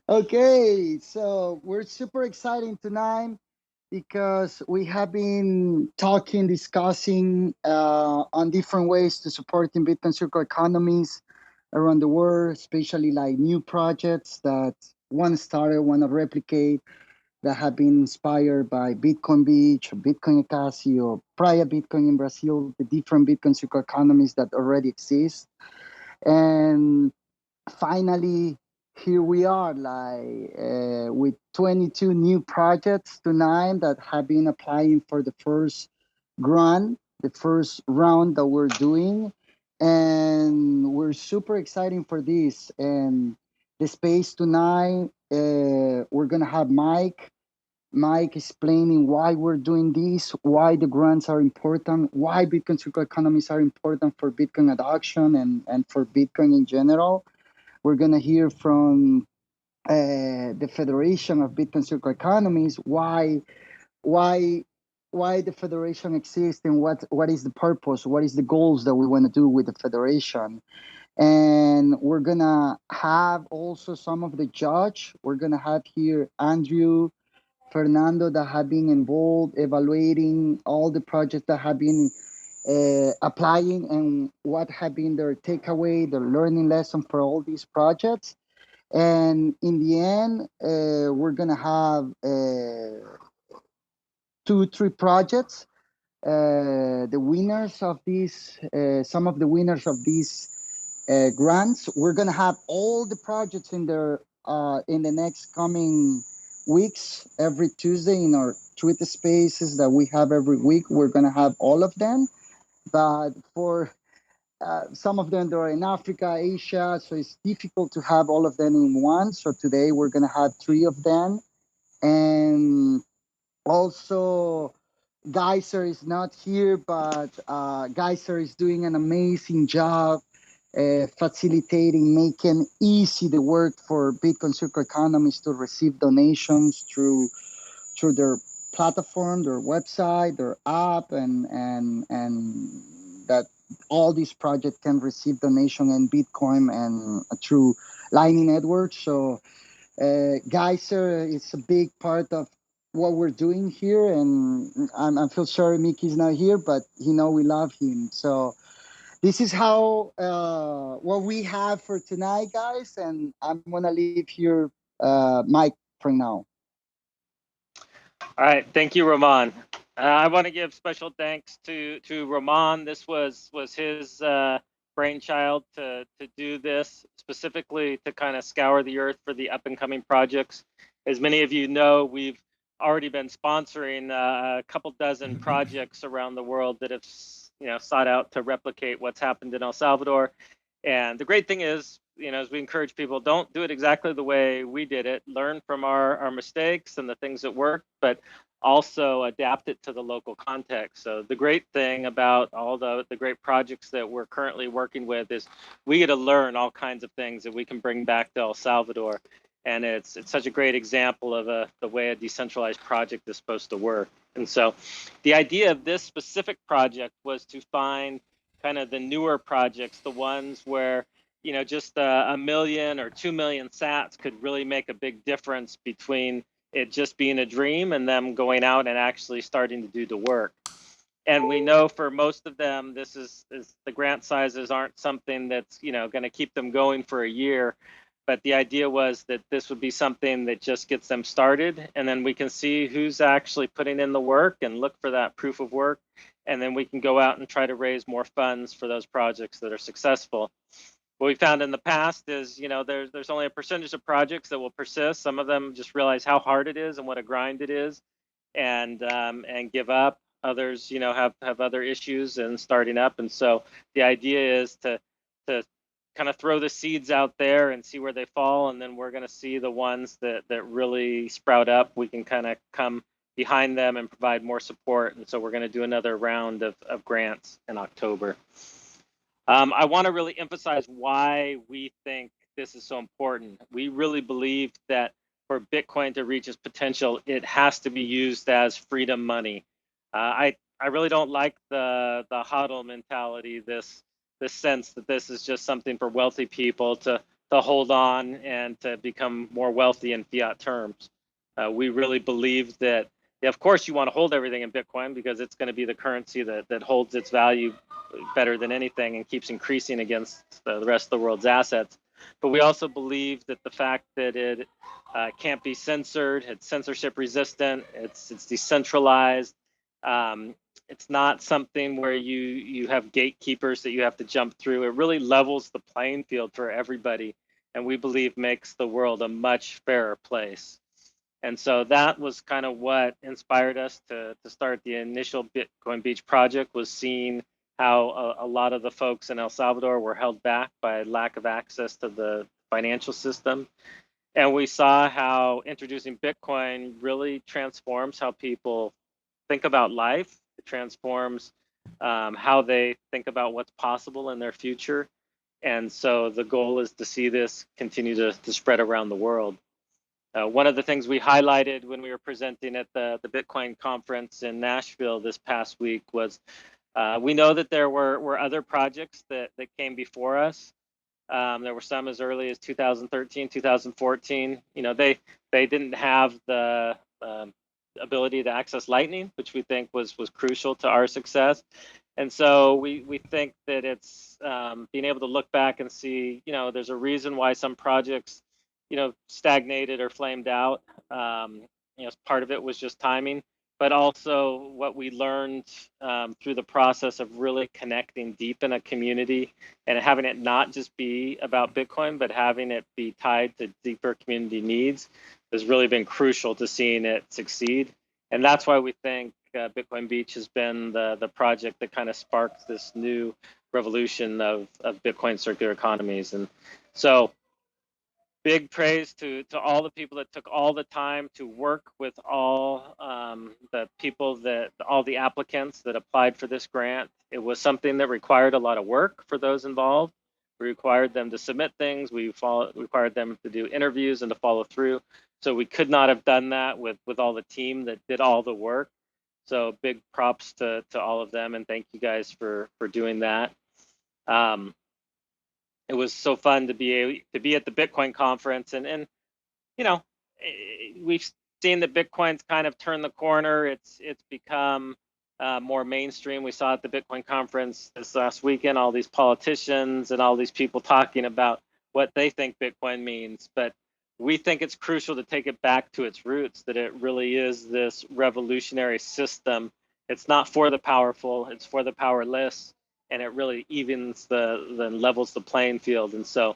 Okay, so we're super excited tonight because we have been talking, discussing on different ways to supporting Bitcoin circular economies around the world, especially like new projects that one started, want to replicate, that have been inspired by Bitcoin Beach, or Bitcoin Ekasi, or prior Bitcoin in Brazil, the different Bitcoin circular economies that already exist. And finally, here we are, like with 22 new projects tonight that have been applying for the first grant, the first round that we're doing, and we're super excited for this. And the space tonight, we're gonna have Mike explaining why we're doing this, why the grants are important, why Bitcoin circular economies are important for Bitcoin adoption and for Bitcoin in general. We're going to hear from the Federation of Bitcoin Circular Economies why why the federation exists and what is the purpose, what is the goals that we want to do with the federation. And we're gonna have also some of the judge. We're gonna have here Andrew, Fernando, that have been involved evaluating all the projects that have been applying and what have been their takeaway, their learning lesson for all these projects. And in the end, we're gonna have two, three projects. The winners of these, some of the winners of these grants. We're gonna have all the projects in the next coming weeks. Every Tuesday in our Twitter Spaces that we have every week, we're gonna have all of them. But for some of them, they're in Africa, Asia, so it's difficult to have all of them in one. So today we're gonna have three of them, and also Geyser is not here, but Geyser is doing an amazing job facilitating, making easy the work for Bitcoin Circle Economies to receive donations through their platform, their website, their app, and that all these projects can receive donation in Bitcoin and through Lightning Network. So Geyser is a big part of what we're doing here, and I feel sorry Mickey's not here, but we love him. So this is how what we have for tonight, guys, and I'm gonna leave here Mike for now. All right, thank you, Ramon. I want to give special thanks to Ramon. This was his brainchild to do this specifically to kind of scour the earth for the up and coming projects. As many of you know, we've already been sponsoring a couple dozen projects around the world that have sought out to replicate what's happened in El Salvador. And the great thing is, as we encourage people, don't do it exactly the way we did it. Learn from our mistakes and the things that worked, but also adapt it to the local context. So the great thing about all the great projects that we're currently working with is we get to learn all kinds of things that we can bring back to El Salvador. And it's such a great example of the way a decentralized project is supposed to work. And so the idea of this specific project was to find kind of the newer projects, the ones where just a million or 2 million sats could really make a big difference between it just being a dream and them going out and actually starting to do the work. And we know for most of them, this is the grant sizes aren't something that's going to keep them going for a year. But the idea was that this would be something that just gets them started, and then we can see who's actually putting in the work and look for that proof of work, and then we can go out and try to raise more funds for those projects that are successful. What we found in the past is, there's only a percentage of projects that will persist. Some of them just realize how hard it is and what a grind it is, and give up. Others, have other issues and starting up. And so the idea is to kind of throw the seeds out there and see where they fall, and then we're going to see the ones that really sprout up. We can kind of come behind them and provide more support. And so we're going to do another round of grants in October. I want to really emphasize why we think this is so important. We really believe that for Bitcoin to reach its potential, it has to be used as freedom money. I really don't like the hodl mentality, this sense that this is just something for wealthy people to to hold on and to become more wealthy in fiat terms. We really believe that, yeah, of course, you want to hold everything in Bitcoin because it's going to be the currency that holds its value better than anything and keeps increasing against the rest of the world's assets. But we also believe that the fact that it can't be censored, it's censorship resistant, it's decentralized. Um, it's not something where you have gatekeepers that you have to jump through. It really levels the playing field for everybody, and we believe makes the world a much fairer place. And so that was kind of what inspired us to start the initial Bitcoin Beach project, was seeing how a lot of the folks in El Salvador were held back by lack of access to the financial system. And we saw how introducing Bitcoin really transforms how people think about life. It transforms how they think about what's possible in their future. And so the goal is to see this continue to spread around the world. One of the things we highlighted when we were presenting at the Bitcoin conference in Nashville this past week was we know that there were other projects that came before us. There were some as early as 2013, 2014. They didn't have the ability to access Lightning, which we think was crucial to our success. And so we think that it's being able to look back and see, there's a reason why some projects, stagnated or flamed out. Part of it was just timing, but also what we learned through the process of really connecting deep in a community and having it not just be about Bitcoin, but having it be tied to deeper community needs has really been crucial to seeing it succeed. And that's why we think Bitcoin Beach has been the project that kind of sparked this new revolution of Bitcoin circular economies. And so big praise to all the people that took all the time to work with all the people all the applicants that applied for this grant. It was something that required a lot of work for those involved. We required them to submit things. We required them to do interviews and to follow through. So we could not have done that with all the team that did all the work. So big props to all of them, and thank you guys for doing that. It was so fun to be at the Bitcoin conference, and we've seen that Bitcoin's kind of turned the corner. It's become more mainstream. We saw at the Bitcoin conference this last weekend all these politicians and all these people talking about what they think Bitcoin means, but we think it's crucial to take it back to its roots, that it really is this revolutionary system. It's not for the powerful, it's for the powerless, and it really evens the levels the playing field. And so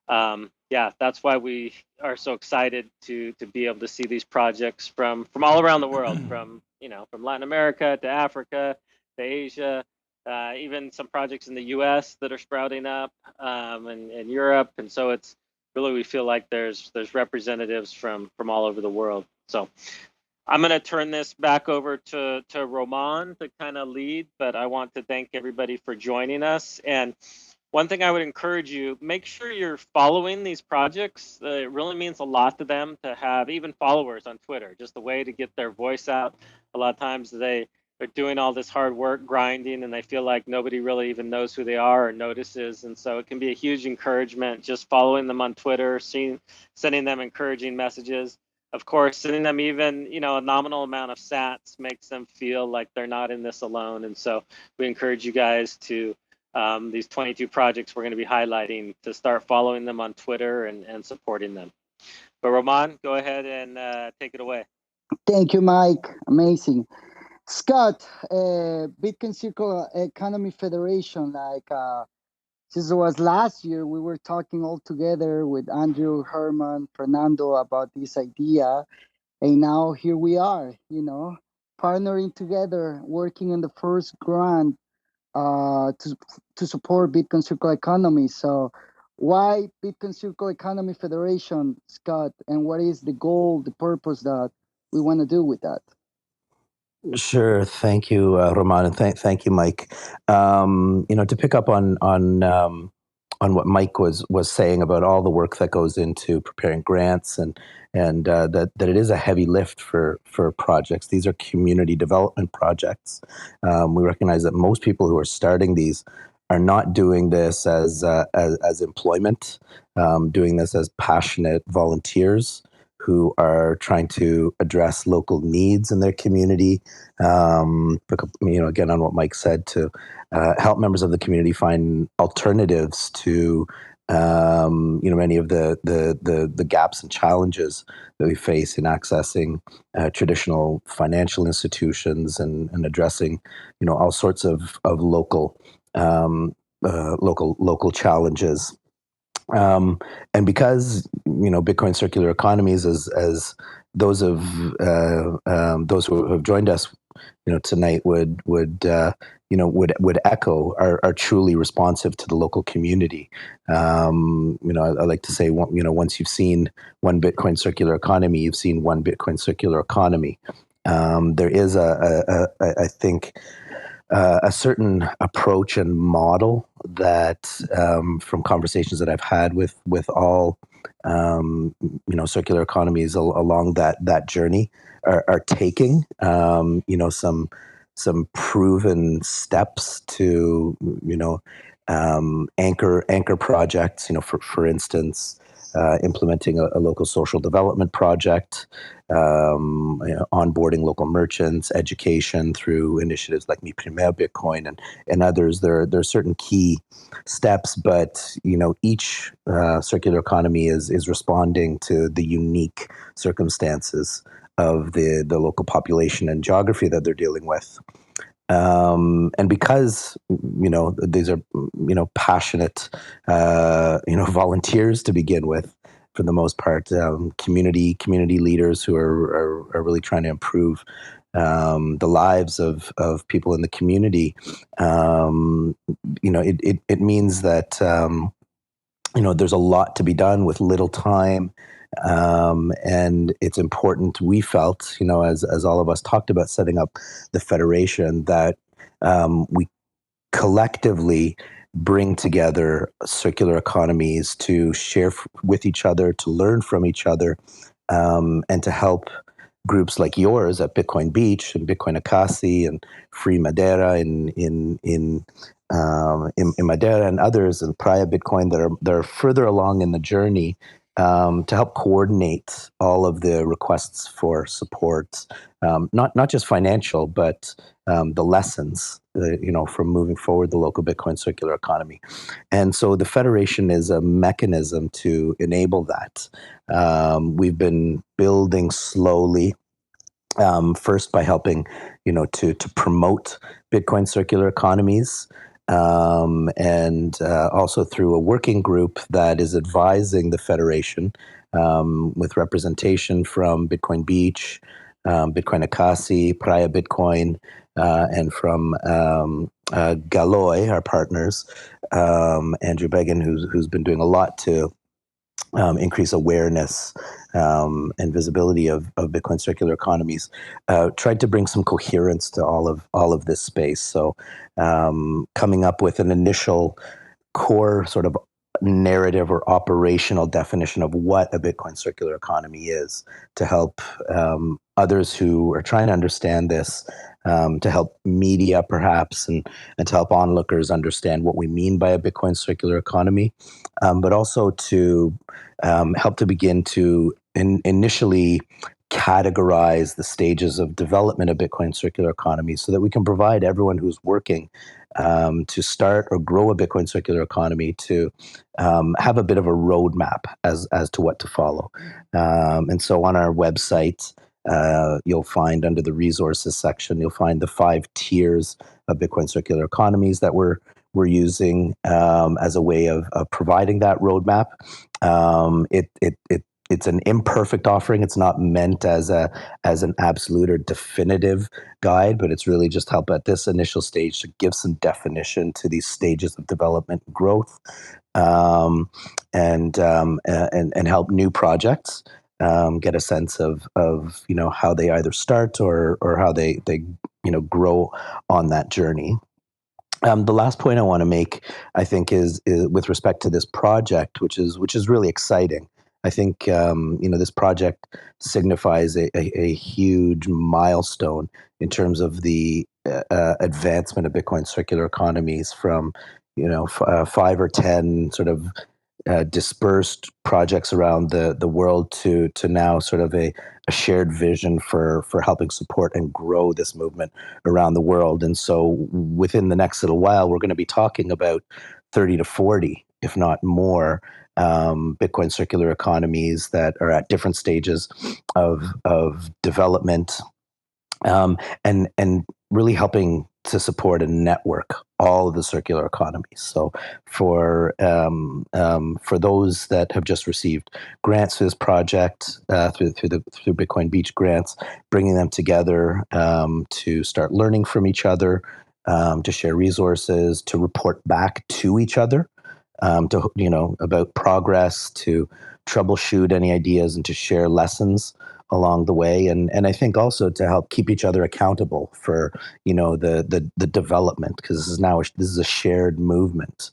yeah, that's why we are so excited to be able to see these projects from all around the world, from Latin America to Africa to Asia, even some projects in the U.S. that are sprouting up, and Europe. And so it's really, we feel like there's representatives from all over the world. So I'm going to turn this back over to Roman to kind of lead, but I want to thank everybody for joining us. And one thing I would encourage you, make sure you're following these projects. It really means a lot to them to have even followers on Twitter, just a way to get their voice out. A lot of times they're doing all this hard work, grinding, and they feel like nobody really even knows who they are or notices. And so it can be a huge encouragement just following them on Twitter, sending them encouraging messages. Of course, sending them even, a nominal amount of sats makes them feel like they're not in this alone. And so we encourage you guys to these 22 projects we're going to be highlighting, to start following them on Twitter and supporting them. But Roman, go ahead and take it away. Thank you, Mike. Amazing. Scott, Bitcoin Circular Economy Federation, since it was last year, we were talking all together with Andrew, Herman, Fernando about this idea. And now here we are, partnering together, working on the first grant to support Bitcoin Circular Economy. So why Bitcoin Circular Economy Federation, Scott, and what is the goal, the purpose that we want to do with that? Sure. Thank you, Roman, and thank you, Mike. To pick up on what Mike was saying about all the work that goes into preparing grants, and that it is a heavy lift for projects. These are community development projects. We recognize that most people who are starting these not doing this as employment, doing this as passionate volunteers who are trying to address local needs in their community. Again, on what Mike said, to help members of the community find alternatives to many of the gaps and challenges that we face in accessing traditional financial institutions, and addressing all sorts of local challenges. And because Bitcoin Circular Economies, as those who have joined us tonight would echo, are truly responsive to the local community. I like to say, once you've seen one Bitcoin Circular Economy, you've seen one Bitcoin Circular Economy. There is I think, a certain approach and model that, from conversations that I've had with all circular economies along that journey, are taking some proven steps to anchor projects. For instance, implementing a local social development project, onboarding local merchants, education through initiatives like Mi Primer Bitcoin, and others. There are certain key steps, but each circular economy is responding to the unique circumstances of the local population and geography that they're dealing with. And because these are passionate volunteers to begin with, for the most part, community leaders who are really trying to improve the lives of people in the community. It means that there's a lot to be done with little time. And it's important, we felt, as all of us talked about setting up the Federation, that we collectively bring together circular economies to share with each other, to learn from each other, and to help groups like yours at Bitcoin Beach and Bitcoin Akasi and Free Madeira in Madeira, and others in Praia Bitcoin that are further along in the journey, to help coordinate all of the requests for support, not just financial, but the lessons, from moving forward the local Bitcoin circular economy. And so the Federation is a mechanism to enable that. We've been building slowly, first by helping, to promote Bitcoin circular economies, and also through a working group that is advising the Federation, with representation from Bitcoin Beach, Bitcoin Akasi, Praia Bitcoin, and from Galoy, our partners, Andrew Began, who's been doing a lot to increase awareness and visibility of Bitcoin circular economies, tried to bring some coherence to all of this space. So coming up with an initial core sort of narrative or operational definition of what a Bitcoin circular economy is, to help others who are trying to understand this, to help media perhaps, and to help onlookers understand what we mean by a Bitcoin circular economy, but also to help to begin to initially categorize the stages of development of Bitcoin circular economy, so that we can provide everyone who's working to start or grow a Bitcoin circular economy to have a bit of a roadmap as to what to follow. And so on our website, you'll find, under the resources section, you'll find the 5 tiers of Bitcoin circular economies that we're using as a way of providing that roadmap. It's an imperfect offering. It's not meant as an absolute or definitive guide, but it's really just help at this initial stage to give some definition to these stages of development and growth, and help new projects get a sense of how they either start or how they grow on that journey. The last point I want to make, I think, is with respect to this project, which is really exciting. I think this project signifies a huge milestone in terms of the advancement of Bitcoin circular economies from 5 or 10 sort of dispersed projects around the world to now sort of a shared vision for helping support and grow this movement around the world. And so within the next little while, we're going to be talking about 30 to 40, if not more, Bitcoin circular economies that are at different stages of development, and really helping to support and network all of the circular economies. So for those that have just received grants for this project through Bitcoin Beach grants, bringing them together to start learning from each other, to share resources, to report back to each other, to about progress, to troubleshoot any ideas, and to share lessons along the way, and I think also to help keep each other accountable for the development, because this is a shared movement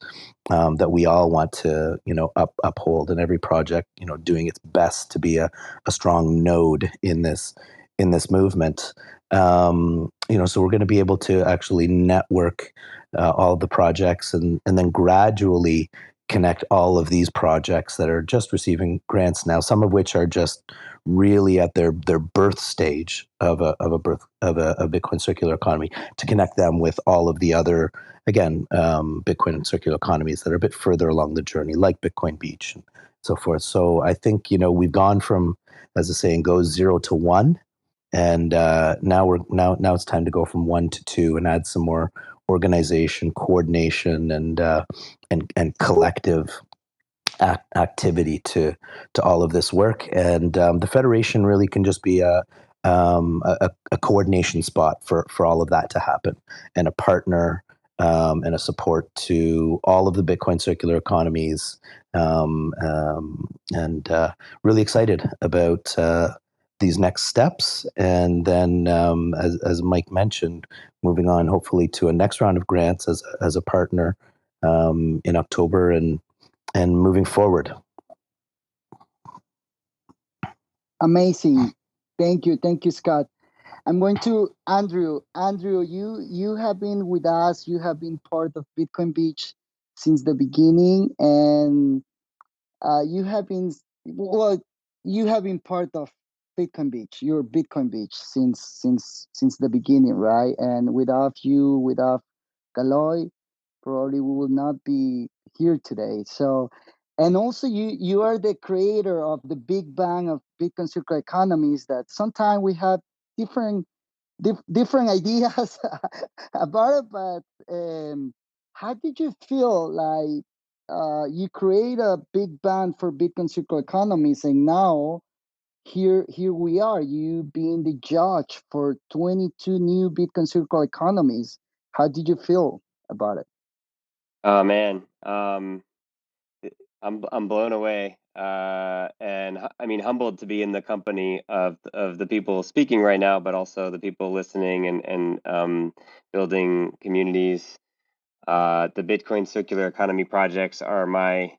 that we all want to uphold, and every project doing its best to be a strong node in this movement. So we're going to be able to actually network all of the projects, and then gradually connect all of these projects that are just receiving grants now, some of which are just really at their birth stage of a Bitcoin circular economy, to connect them with all of the other, again, Bitcoin and circular economies that are a bit further along the journey, like Bitcoin Beach and so forth. So I think we've gone from, as the saying goes, 0 to 1, and now it's time to go from 1 to 2 and add some more organization, coordination, and collective activity to all of this work. And the federation really can just be a coordination spot for all of that to happen, and a partner, and a support to all of the Bitcoin circular economies, and really excited about these next steps. And then, as Mike mentioned, moving on hopefully to a next round of grants as a partner in October, and moving forward. Amazing. Thank you, Scott. I'm going to Andrew. Andrew, you have been with us. You have been part of Bitcoin Beach since the beginning, and you have been well. You have been part of Bitcoin Beach. You're Bitcoin Beach since the beginning, right? And without you, without Galoy, probably we will not be here today. So, and also you are the creator of the Big Bang of Bitcoin circular economies. That sometimes we have different different ideas about it, but how did you feel like you create a big bang for Bitcoin circular economies, and now here we are, you being the judge for 22 new Bitcoin circular economies. How did you feel about it? Oh man, I'm blown away, and I mean humbled to be in the company of the people speaking right now, but also the people listening, and building communities. The Bitcoin circular economy projects are my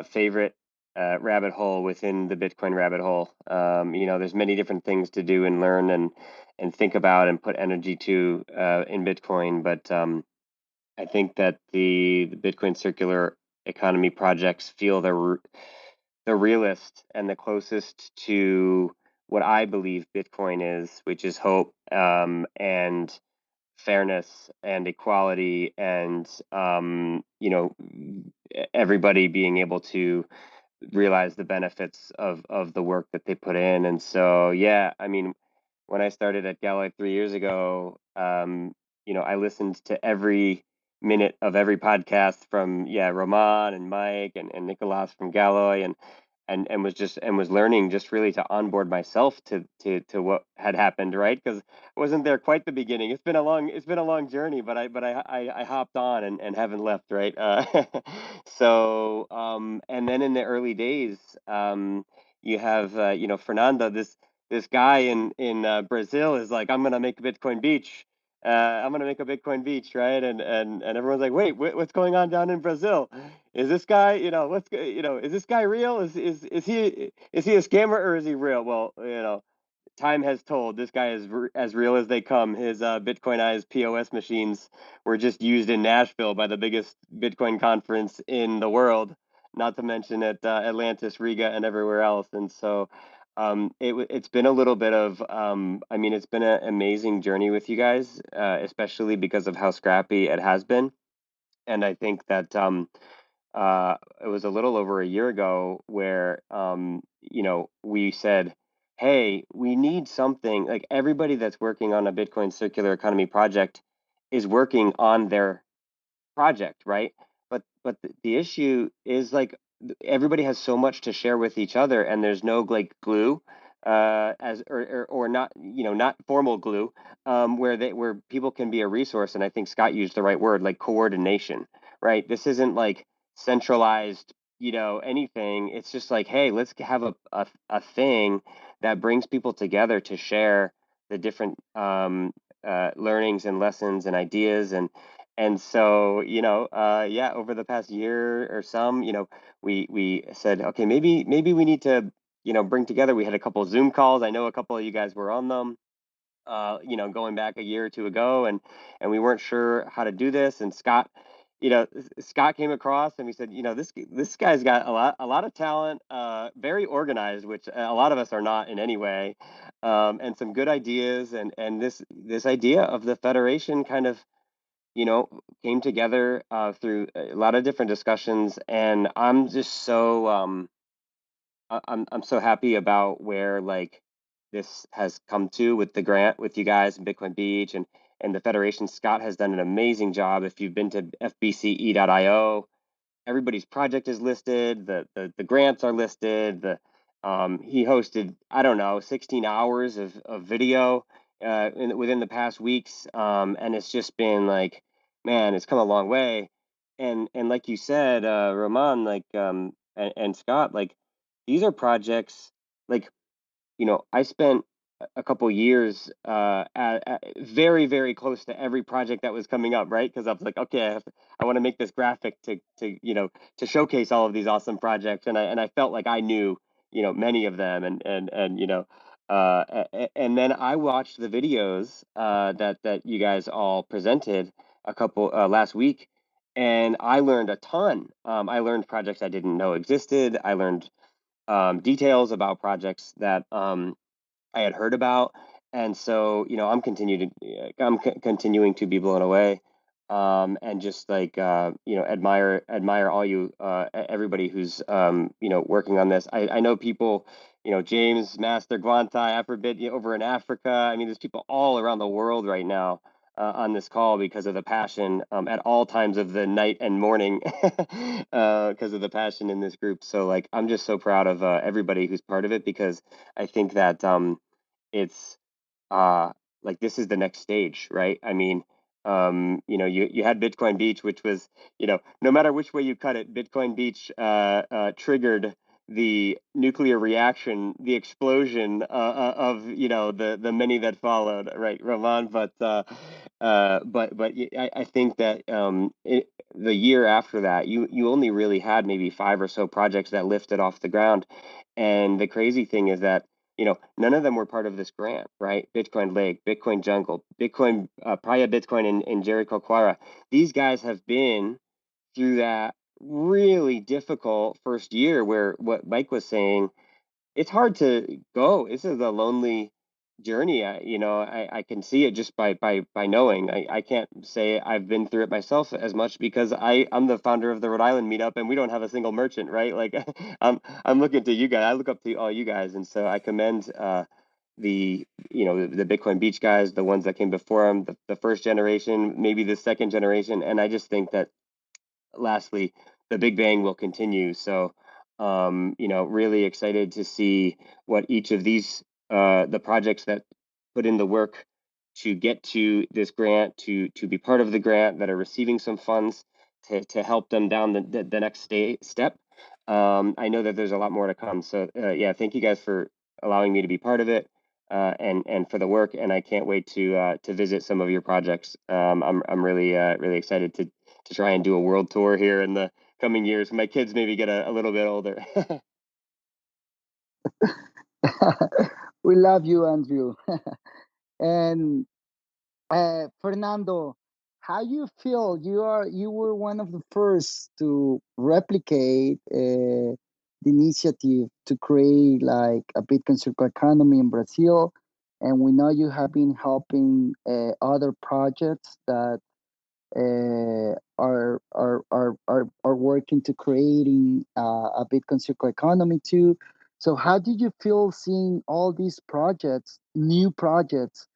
favorite rabbit hole within the Bitcoin rabbit hole. There's many different things to do and learn and think about and put energy to in Bitcoin, but I think that the Bitcoin circular economy projects feel the realest and the closest to what I believe Bitcoin is, which is hope, and fairness and equality, and everybody being able to realize the benefits of the work that they put in. And so, yeah, I mean, when I started at Gallup 3 years ago, I listened to every minute of every podcast from Roman and Mike and Nicolas from Galloy, and was learning, just really to onboard myself to what had happened, right? Because I wasn't there quite the beginning. It's been a long journey, but I hopped on and haven't left, right? So and then in the early days, you have Fernando, this guy in Brazil, is like, I'm gonna make Bitcoin Beach. I'm gonna make a Bitcoin Beach, right? And everyone's like, wait, what's going on down in Brazil? Is this guy, is this guy real? Is he a scammer, or is he real? Well, time has told, this guy is as real as they come. His Bitcoinized POS machines were just used in Nashville by the biggest Bitcoin conference in the world, not to mention at Atlantis, Riga, and everywhere else. And so it's been a little bit of, I mean, it's been an amazing journey with you guys, especially because of how scrappy it has been. And I think that it was a little over a year ago where, we said, hey, we need something. Like, everybody that's working on a Bitcoin circular economy project is working on their project, right? But the issue is, like, everybody has so much to share with each other, and there's no, like, glue, as or not, not formal glue, where people can be a resource. And I think Scott used the right word, like coordination, right? This isn't like centralized, anything. It's just like, hey, let's have a thing that brings people together to share the different learnings and lessons and ideas. And so, yeah, over the past year or some, we said, okay, maybe we need to, bring together. We had a couple of Zoom calls. I know a couple of you guys were on them, going back a year or two ago, and we weren't sure how to do this. And Scott, Scott came across, and we said, this guy's got a lot of talent, very organized, which a lot of us are not in any way, and some good ideas, and this idea of the federation kind of, came together through a lot of different discussions. And I'm just so I'm so happy about where, like, this has come to with the grant with you guys and Bitcoin Beach and the Federation. Scott has done an amazing job. If you've been to fbce.io, everybody's project is listed. The grants are listed. He hosted, I don't know, 16 hours of video within the past weeks, and it's just been like, man, it's come a long way. And like you said, Roman, like, and Scott, like, these are projects, like, I spent a couple years very, very close to every project that was coming up, right? Because I was like, okay, I want to make this graphic to showcase all of these awesome projects, and I felt like I knew, many of them, and then I watched the videos that you guys all presented a couple last week, and I learned a ton. I learned projects I didn't know existed. I learned details about projects that I had heard about. And so, continuing to be blown away, and just, like, admire all you, everybody who's, working on this. I know people, James, Master, Guantai, Afrobit, over in Africa. I mean, there's people all around the world right now on this call because of the passion, at all times of the night and morning, because of the passion in this group. So, like, I'm just so proud of everybody who's part of it, because I think that it's like, this is the next stage, right? I mean, you had Bitcoin Beach, which was, no matter which way you cut it, Bitcoin Beach triggered the nuclear reaction, the explosion of, the many that followed, right, Roman? I think that the year after that, you only really had maybe 5 or so projects that lifted off the ground. And the crazy thing is that, none of them were part of this grant, right? Bitcoin Lake, Bitcoin Jungle, Bitcoin, Praya Bitcoin in Jericoacoara. These guys have been through that really difficult first year, where, what Mike was saying, it's hard to go. This is a lonely journey. I can see it just by knowing. I can't say I've been through it myself as much, because I'm the founder of the Rhode Island meetup, and we don't have a single merchant, right? Like, I'm looking to you guys. I look up to all you guys, and so I commend the Bitcoin Beach guys, the ones that came before them, the first generation, maybe the second generation. And I just think that, lastly, the Big Bang will continue. So, really excited to see what each of these, the projects that put in the work to get to this grant, to be part of the grant, that are receiving some funds to help them down the next step. I know that there's a lot more to come. So, yeah, thank you guys for allowing me to be part of it, and for the work. And I can't wait to visit some of your projects. I'm really really excited to try and do a world tour here in the coming years. My kids maybe get a little bit older. We love you, Andrew. And Fernando, how you feel? You were one of the first to replicate the initiative to create like a Bitcoin circular economy in Brazil, and we know you have been helping other projects that are working to creating a Bitcoin circular economy too. So, how did you feel seeing all these projects, new projects?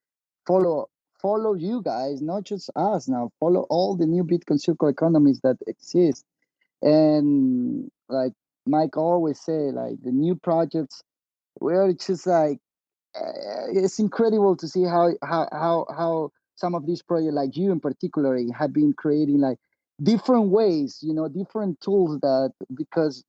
follow Follow you guys, not just us now. Follow all the new Bitcoin circular economies that exist. And like Mike always say, like the new projects, we're just like it's incredible to see how some of these projects, like you in particular, have been creating like different ways, different tools that because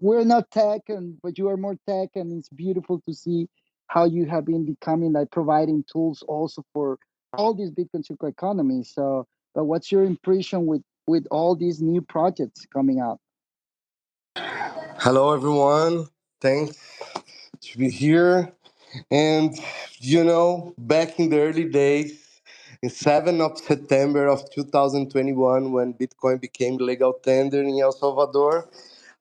we're not tech, but you are more tech, and it's beautiful to see how you have been becoming like providing tools also for all these Bitcoin circular economies. So, but what's your impression with all these new projects coming up? Hello, everyone. Thanks to be here. And back in the early days, in 7th of September of 2021, when Bitcoin became legal tender in El Salvador,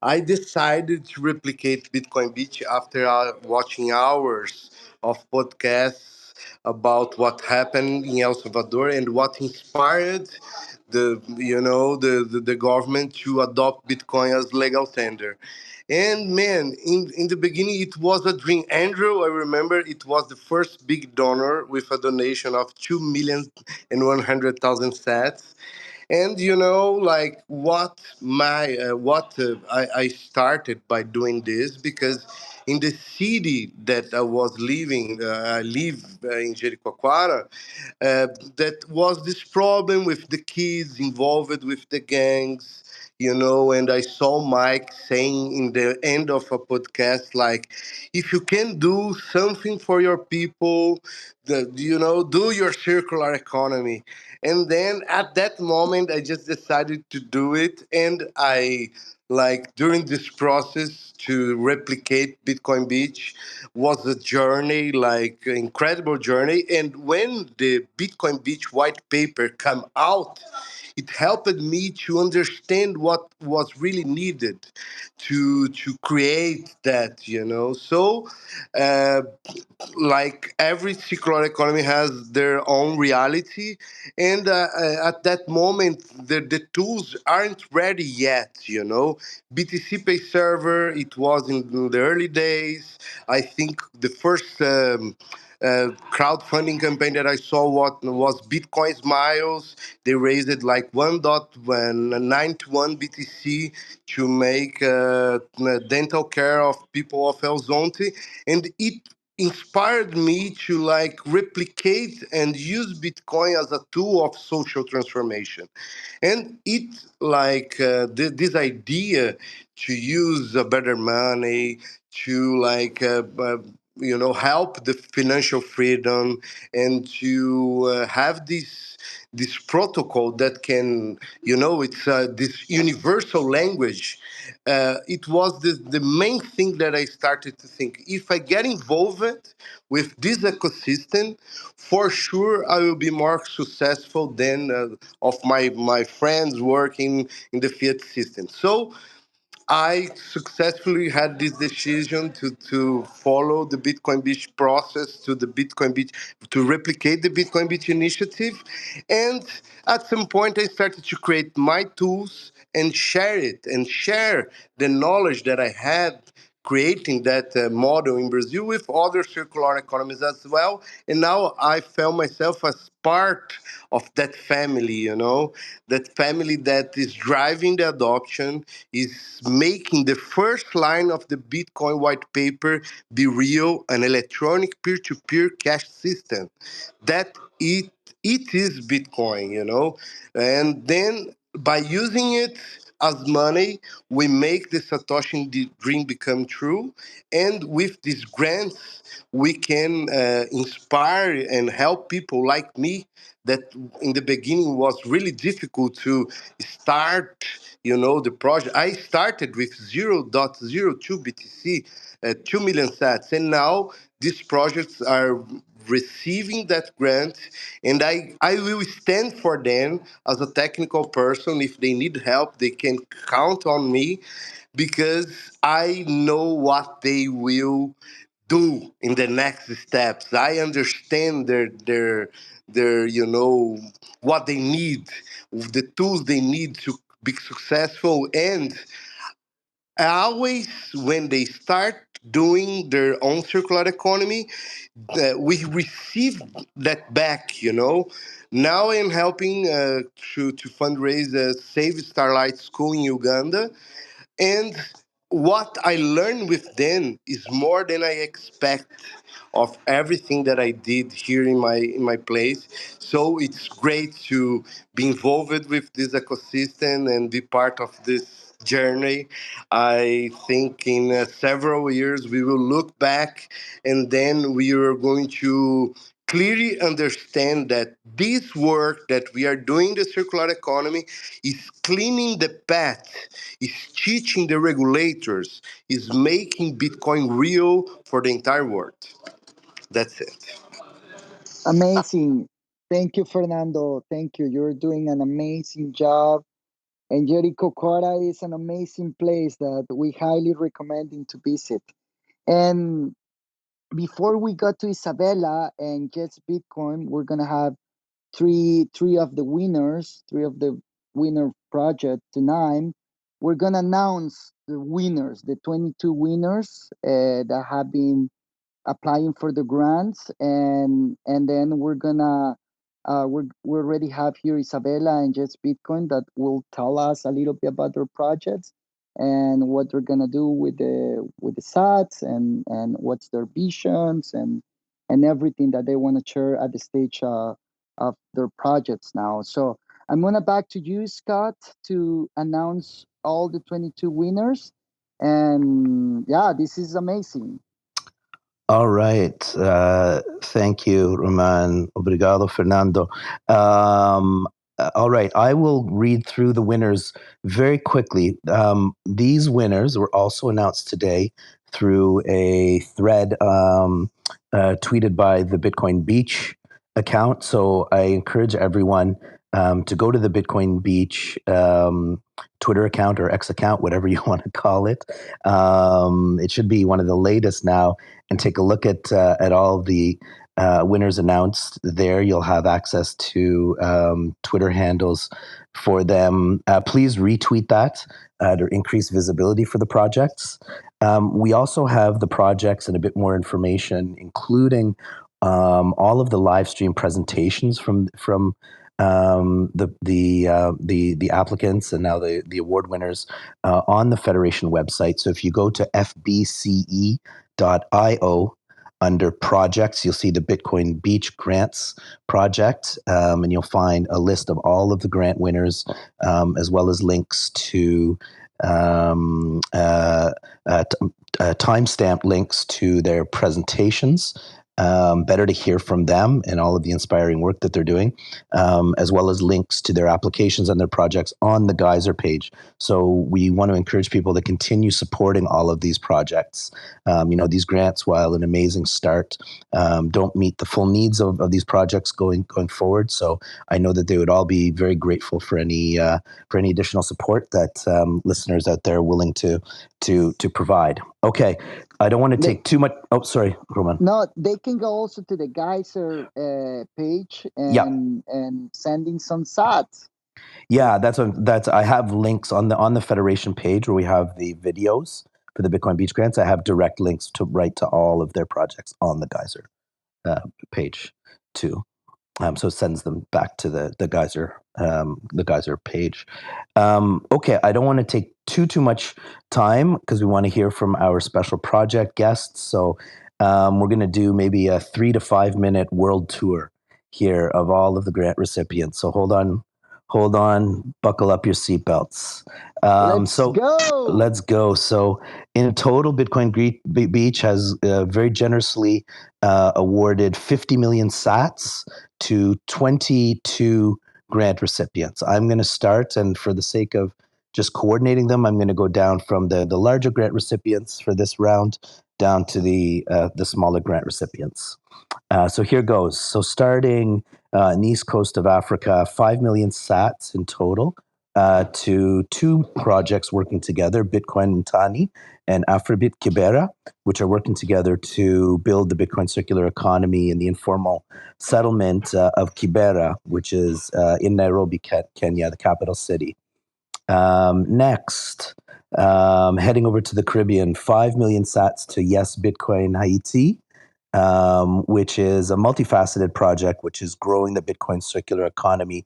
I decided to replicate Bitcoin Beach after watching hours of podcasts about what happened in El Salvador and what inspired the government to adopt Bitcoin as legal tender. And man, in the beginning, it was a dream. Andrew, I remember it was the first big donor with a donation of 2,100,000 sats. And like I started by doing this because in the city that I was living, I live in Jericoacoara, that was this problem with the kids involved with the gangs, and I saw Mike saying in the end of a podcast, like, if you can do something for your people, do your circular economy. And then at that moment, I just decided to do it. And I, like, during this process to replicate Bitcoin Beach was a journey, like, incredible journey. And when the Bitcoin Beach white paper come out, it helped me to understand what was really needed to create that, so uh, like every circular economy has their own reality, and at that moment the tools aren't ready yet. BTC Pay Server, it was in the early days. I think the first crowdfunding campaign that I saw was Bitcoin Smiles. They raised it like 1.91 BTC to make dental care of people of El Zonte, and it inspired me to like replicate and use Bitcoin as a tool of social transformation. And it like this idea to use a better money to like help the financial freedom and to have this protocol that can, it's this universal language. It was the main thing that I started to think. If I get involved with this ecosystem, for sure I will be more successful than of my friends working in the fiat system. So I successfully had this decision to follow the Bitcoin Beach process to the Bitcoin Beach to replicate the Bitcoin Beach initiative. And at some point, I started to create my tools and share it and share the knowledge that I had creating that model in Brazil with other circular economies as well. And now I felt myself as part of that family, that family that is driving the adoption, is making the first line of the Bitcoin white paper be real, an electronic peer-to-peer cash system. That it is Bitcoin, and then by using it, as money, we make the Satoshi dream become true. And with these grants, we can inspire and help people like me that in the beginning was really difficult to start, the project. I started with 0.02 BTC, 2 million sats, and now these projects are receiving that grant, and I will stand for them as a technical person. If they need help, they can count on me, because I know what they will do in the next steps. I understand their what they need, the tools they need to be successful. And always when they start doing their own circular economy, we receive that back. Now I am helping to fundraise a Save Starlight School in Uganda, and what I learned with them is more than I expect of everything that I did here in my place. So it's great to be involved with this ecosystem and be part of this journey. I think in several years we will look back, and then we are going to clearly understand that this work that we are doing, the circular economy, is cleaning the path, is teaching the regulators, is making Bitcoin real for the entire world. That's it. Amazing. Thank you, Fernando. Thank you. You're doing an amazing job. And Jericho Cora is an amazing place that we highly recommend to visit. And before we go to Isabella and Jets Bitcoin, we're gonna have three of the winners, three of the winner project tonight. We're gonna announce the winners, the 22 winners that have been applying for the grants, and then we're gonna we already have here Isabella and Jets Bitcoin that will tell us a little bit about their projects and what they're gonna do with the sats, and what's their visions, and everything that they want to share at the stage of their projects now. So I'm gonna back to you, Scott, to announce all the 22 winners. And yeah, this is amazing. All right. Thank you, Roman. Obrigado, Fernando. All right. I will read through the winners very quickly. These winners were also announced today through a thread tweeted by the Bitcoin Beach account. So I encourage everyone to go to the Bitcoin Beach Twitter account or X account, whatever you want to call it. It should be one of the latest now, and take a look at all the winners announced there. You'll have access to Twitter handles for them. Please retweet that to increase visibility for the projects. We also have the projects and a bit more information, including all of the live stream presentations from the applicants and now the award winners on the Federation website. So if you go to fbce.io under projects, you'll see the Bitcoin Beach Grants project, and you'll find a list of all of the grant winners, as well as links to timestamp links to their presentations. Better to hear from them and all of the inspiring work that they're doing, as well as links to their applications and their projects on the Geyser page. So we want to encourage people to continue supporting all of these projects. These grants, while an amazing start, don't meet the full needs of these projects going forward. So I know that they would all be very grateful for any additional support that listeners out there are willing to provide. Okay, I don't want to take too much. Oh, sorry, Roman. No, they can go also to the Geyser page and sending some sats. Yeah, that's I have links on the Federation page where we have the videos for the Bitcoin Beach Grants. I have direct links to right to all of their projects on the Geyser page too. So it sends them back to the Geyser page. Okay, I don't want to take too much time because we want to hear from our special project guests. So we're going to do maybe a 3 to 5 minute world tour here of all of the grant recipients. So hold on hold on, buckle up your seatbelts. Let's go. So in total, Bitcoin Beach has very generously awarded 50 million sats to 22 grant recipients. I'm going to start, and for the sake of just coordinating them, I'm going to go down from the larger grant recipients for this round down to the smaller grant recipients. So here goes. So starting in the east coast of Africa, 5 million sats in total to two projects working together, Bitcoin Ntani and Afrobit Kibera, which are working together to build the Bitcoin circular economy in the informal settlement of Kibera, which is in Nairobi, Kenya, the capital city. Next, heading over to the Caribbean, 5 million sats to Yes Bitcoin Haiti, which is a multifaceted project which is growing the Bitcoin circular economy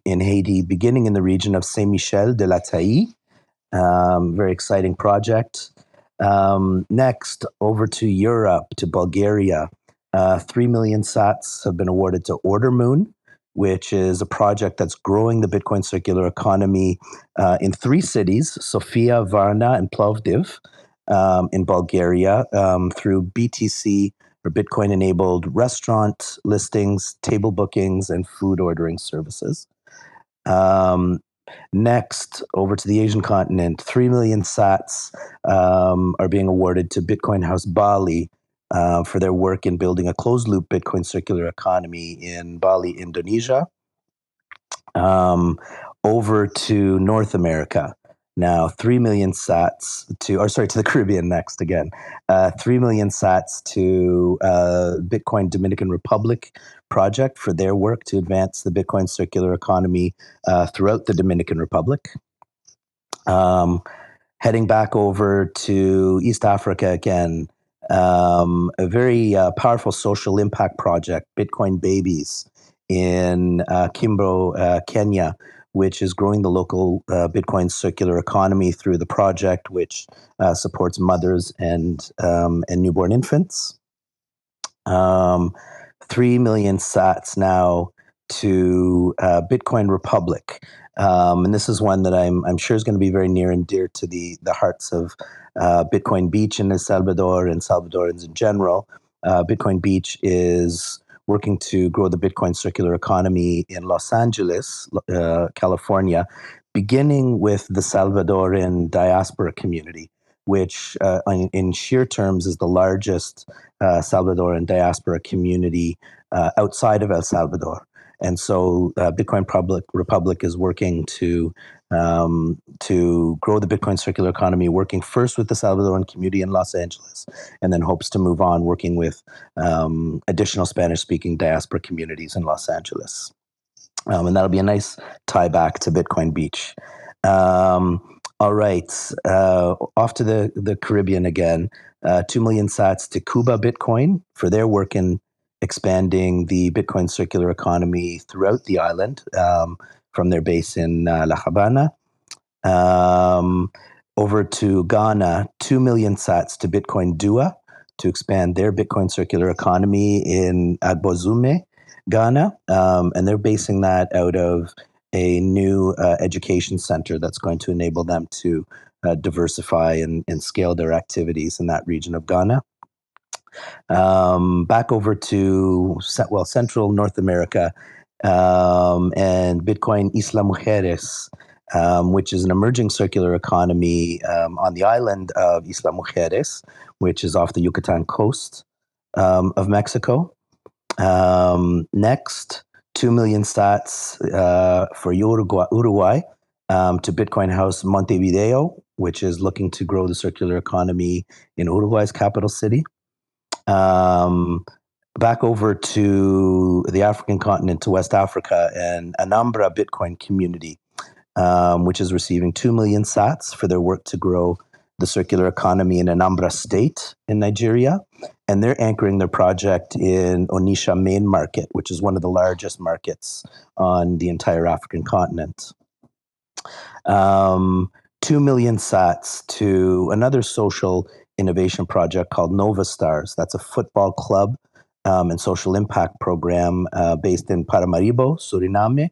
in Haiti, beginning in the region of Saint-Michel de la Taille. Very exciting project. Next, over to Europe, to Bulgaria. 3 million sats have been awarded to Order Moon, which is a project that's growing the Bitcoin circular economy in three cities, Sofia, Varna, and Plovdiv, in Bulgaria, through BTC, or Bitcoin-enabled restaurant listings, table bookings, and food ordering services. Next, over to the Asian continent, 3 million sats are being awarded to Bitcoin House Bali for their work in building a closed-loop Bitcoin circular economy in Bali, Indonesia. Over to North America. Now, 3 million sats to the Caribbean next again. 3 million sats to Bitcoin Dominican Republic project for their work to advance the Bitcoin circular economy throughout the Dominican Republic. Heading back over to East Africa again, a very powerful social impact project, Bitcoin Babies, in Kimbo, Kenya, which is growing the local Bitcoin circular economy through the project, which supports mothers and newborn infants. 3 million sats now to Bitcoin Republic. And this is one that I'm sure is going to be very near and dear to the hearts of Bitcoin Beach in El Salvador and Salvadorans in general. Bitcoin Beach is working to grow the Bitcoin circular economy in Los Angeles, California, beginning with the Salvadoran diaspora community, which in sheer terms is the largest Salvadoran diaspora community outside of El Salvador. And so Bitcoin Republic is working to grow the Bitcoin circular economy, working first with the Salvadoran community in Los Angeles, and then hopes to move on working with additional Spanish-speaking diaspora communities in Los Angeles. And that'll be a nice tie back to Bitcoin Beach. All right, off to the Caribbean again. 2 million sats to Cuba Bitcoin for their work in expanding the Bitcoin circular economy throughout the island from their base in La Habana. Over to Ghana, 2 million sats to Bitcoin Dua to expand their Bitcoin circular economy in Agbozume, Ghana. And they're basing that out of a new education center that's going to enable them to diversify and scale their activities in that region of Ghana. Back over to Central North America and Bitcoin Isla Mujeres, which is an emerging circular economy on the island of Isla Mujeres, which is off the Yucatan coast of Mexico. Next, 2 million sats for Uruguay to Bitcoin House Montevideo, which is looking to grow the circular economy in Uruguay's capital city. Back over to the African continent, to West Africa, and Anambra Bitcoin community, which is receiving 2 million sats for their work to grow the circular economy in Anambra State in Nigeria. And they're anchoring their project in Onitsha Main Market, which is one of the largest markets on the entire African continent. 2 million sats to another social innovation project called Nova Stars. That's a football club and social impact program based in Paramaribo, Suriname,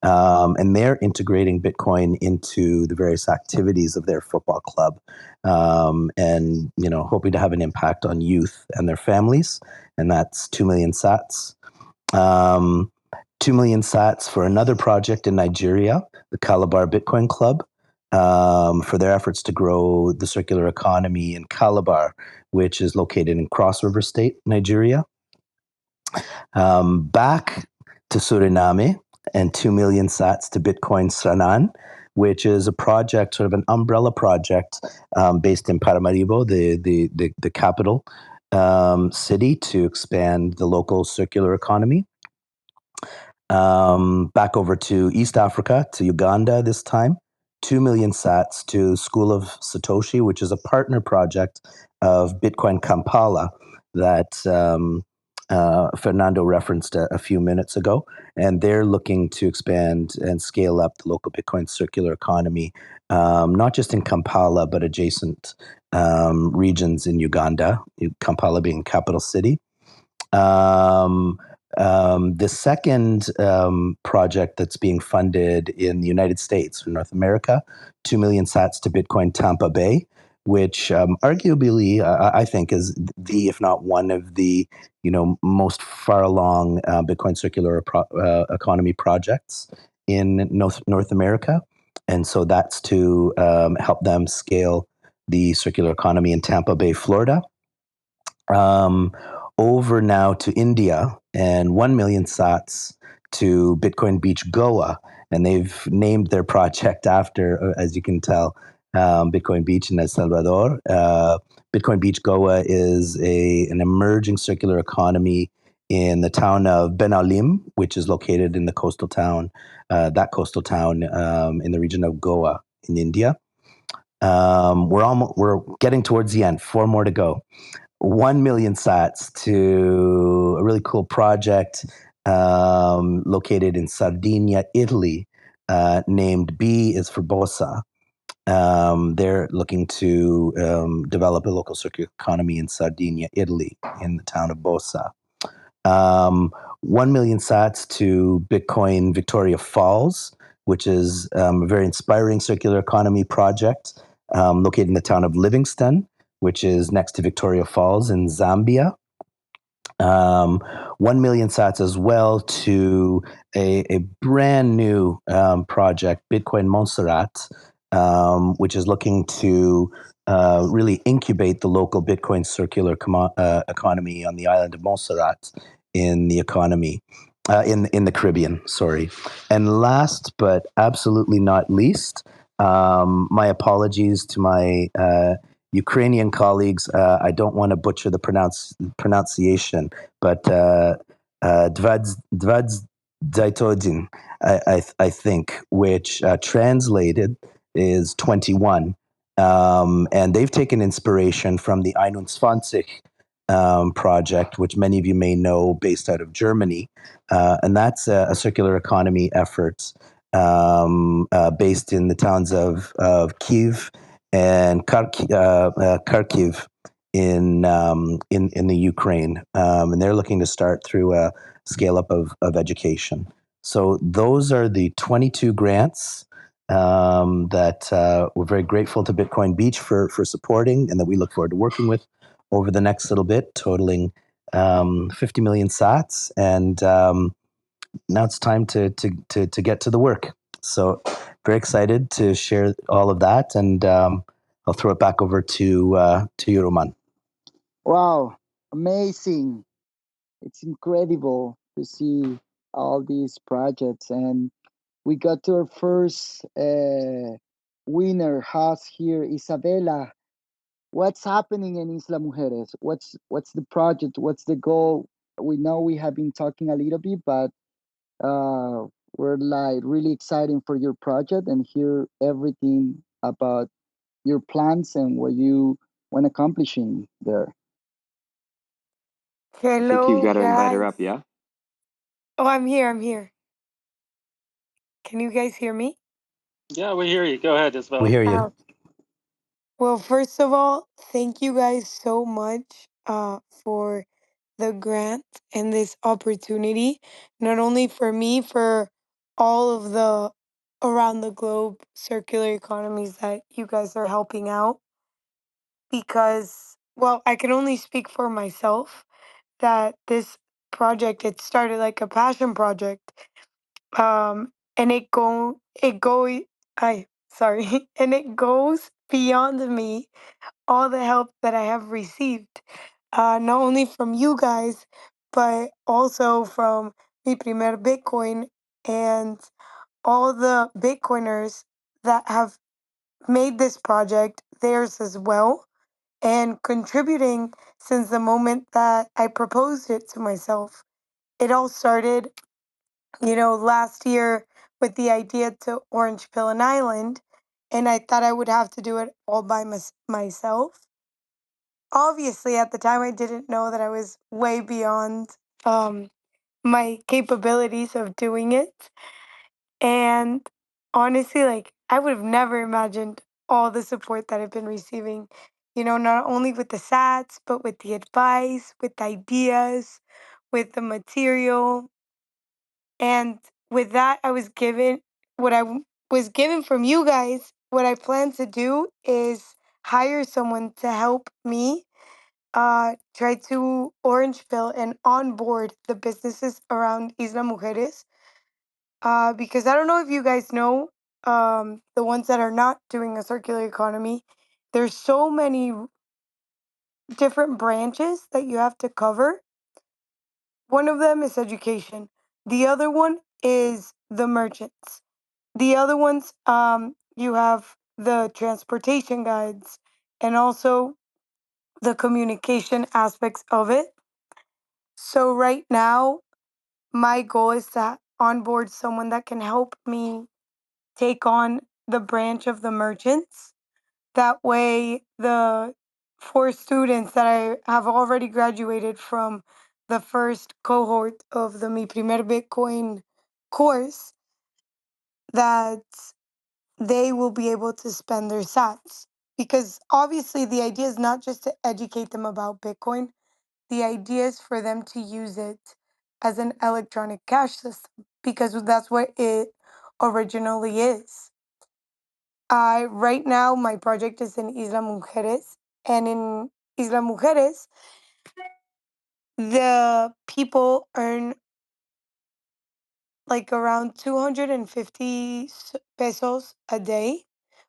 and they're integrating Bitcoin into the various activities of their football club, and hoping to have an impact on youth and their families. And that's 2 million sats. Um, 2 million sats for another project in Nigeria, the Calabar Bitcoin Club, for their efforts to grow the circular economy in Calabar, which is located in Cross River State, Nigeria. Back to Suriname, and 2 million sats to Bitcoin Sanan, which is a project, sort of an umbrella project, based in Paramaribo, the capital city, to expand the local circular economy. Back over to East Africa, to Uganda this time. 2 million sats to School of Satoshi, which is a partner project of Bitcoin Kampala that Fernando referenced a few minutes ago. And they're looking to expand and scale up the local Bitcoin circular economy, not just in Kampala, but adjacent regions in Uganda, Kampala being capital city. The second project that's being funded in the United States, in North America, 2 million sats to Bitcoin Tampa Bay, which arguably I think is the, if not one of the, most far along Bitcoin circular economy projects in North America. And so that's to help them scale the circular economy in Tampa Bay, Florida. Um, Over now to India, and 1 million sats to Bitcoin Beach Goa. And they've named their project after, as you can tell, Bitcoin Beach in El Salvador. Bitcoin Beach Goa is an emerging circular economy in the town of Benalim, which is located in the coastal town, in the region of Goa in India. We're getting towards the end. 4 more to go. 1 million sats to a really cool project located in Sardinia, Italy, named B is for Bossa. They're looking to develop a local circular economy in Sardinia, Italy, in the town of Bossa. 1 million sats to Bitcoin Victoria Falls, which is a very inspiring circular economy project located in the town of Livingston, which is next to Victoria Falls in Zambia. 1 million sats as well to a brand new project, Bitcoin Montserrat, which is looking to really incubate the local Bitcoin circular economy on the island of Montserrat in the economy, in the Caribbean, sorry. And last but absolutely not least, my apologies to my Ukrainian colleagues. I don't want to butcher the pronunciation, but Dvadz Zaitodin, I think, which translated is 21. And they've taken inspiration from the 21 project, which many of you may know, based out of Germany. And that's a circular economy effort based in the towns of Kiev and Kharkiv in the Ukraine, and they're looking to start through a scale up of education. So those are the 22 grants that we're very grateful to Bitcoin Beach for supporting, and that we look forward to working with over the next little bit, totaling 50 million sats. And now it's time to get to the work. So very excited to share all of that, and I'll throw it back over to you, Roman. Wow, amazing. It's incredible to see all these projects. And we got to our first winner house here, Isabela. What's happening in Isla Mujeres? What's the project? What's the goal? We know we have been talking a little bit, but uh, we're like really excited for your project and hear everything about your plans and what you want accomplishing there. I think you've Hello, got to invite her guys. up, yeah? Oh, I'm here. I'm here. Can you guys hear me? Yeah, we hear you. Go ahead, We Isabella. hear you. Oh, well, first of all, thank you guys so much for the grant and this opportunity, not only for me, for all of the around the globe circular economies that you guys are helping out because, well, I can only speak for myself that this project it started like a passion project and I sorry and it goes beyond me all the help that I have received, not only from you guys, but also from Mi Primer Bitcoin and all the Bitcoiners that have made this project theirs as well and contributing since the moment that I proposed it to myself. It all started, last year with the idea to orange pill an island, and I thought I would have to do it all by myself. Obviously, at the time, I didn't know that I was way beyond um, my capabilities of doing it. And honestly, like, I would have never imagined all the support that I've been receiving, not only with the sats, but with the advice, with ideas, with the material. And with that, I was given what was given from you guys. What I plan to do is hire someone to help me try to orange pill and onboard the businesses around Isla Mujeres. Because I don't know if you guys know, the ones that are not doing a circular economy, there's so many different branches that you have to cover. One of them is education. The other one is the merchants. The other ones, you have the transportation guides and also the communication aspects of it. So right now, my goal is to onboard someone that can help me take on the branch of the merchants. That way, the four students that I have already graduated from the first cohort of the Mi Primer Bitcoin course, that they will be able to spend their sats. Because obviously, the idea is not just to educate them about Bitcoin, the idea is for them to use it as an electronic cash system because that's what it originally is. Right now, my project is in Isla Mujeres, and in Isla Mujeres, the people earn like around 250 pesos a day,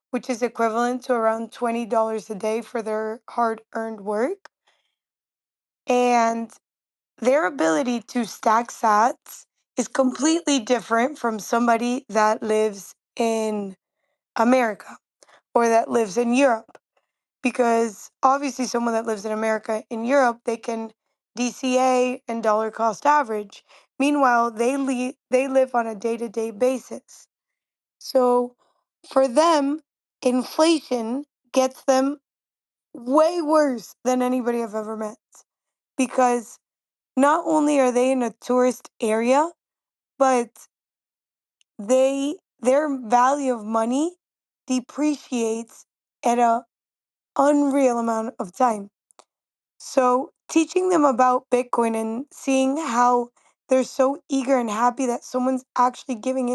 which is equivalent to around $20 a day for their hard earned work. And their ability to stack sats is completely different from somebody that lives in America or that lives in Europe. Because obviously, someone that lives in America, in Europe, they can DCA and dollar cost average. Meanwhile, they live on a day to day basis. So for them, inflation gets them way worse than anybody I've ever met because not only are they in a tourist area, but their value of money depreciates at a unreal amount of time. So teaching them about Bitcoin and seeing how they're so eager and happy that someone's actually giving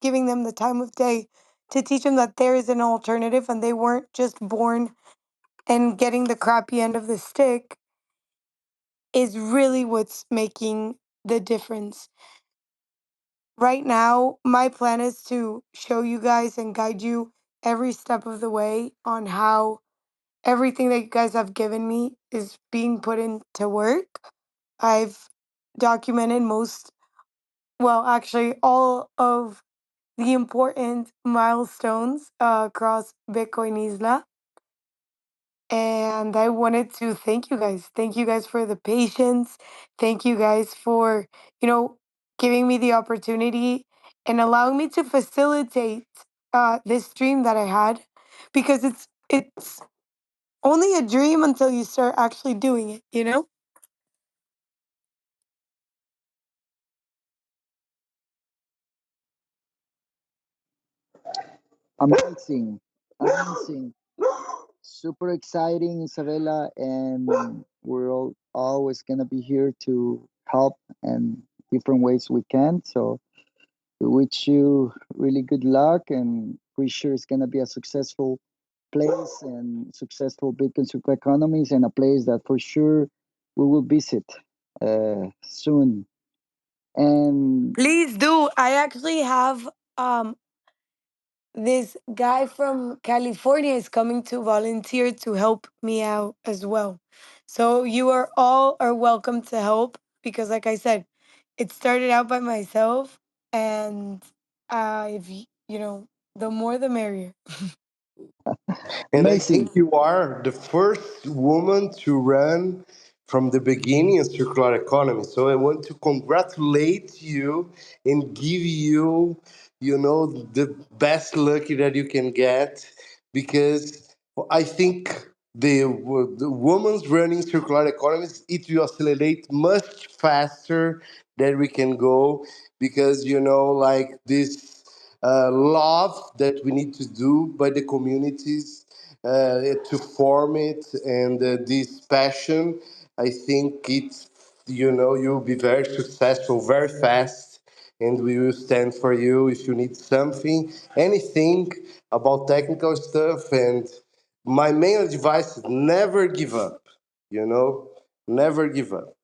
them the time of day to teach them that there is an alternative and they weren't just born and getting the crappy end of the stick is really what's making the difference. Right now, my plan is to show you guys and guide you every step of the way on how everything that you guys have given me is being put into work. I've documented well, actually, all of the important milestones across Bitcoin Isla. And I wanted to thank you guys. Thank you guys for the patience. Thank you guys for, giving me the opportunity and allowing me to facilitate this dream that I had because it's only a dream until you start actually doing it. Amazing, amazing, super exciting, Isabella, and we're always gonna be here to help in different ways we can. So We wish you really good luck, and we're sure it's gonna be a successful place and successful Bitcoin Circular Economies, and a place that for sure we will visit soon. And Please do. I actually have um this guy from California is coming to volunteer to help me out as well. So you are all are welcome to help because like I said, it started out by myself and if you know, the more the merrier. And I amazing. think you are the first woman to run from the beginning in circular economy. So I want to congratulate you and give you, the best luck that you can get, because I think the woman's running circular economies, it will accelerate much faster than we can go, because like this love that we need to do by the communities to form it, and this passion, I think it's, you'll be very successful very fast, and we will stand for you if you need something, anything about technical stuff. And my main advice is never give up, you know, never give up.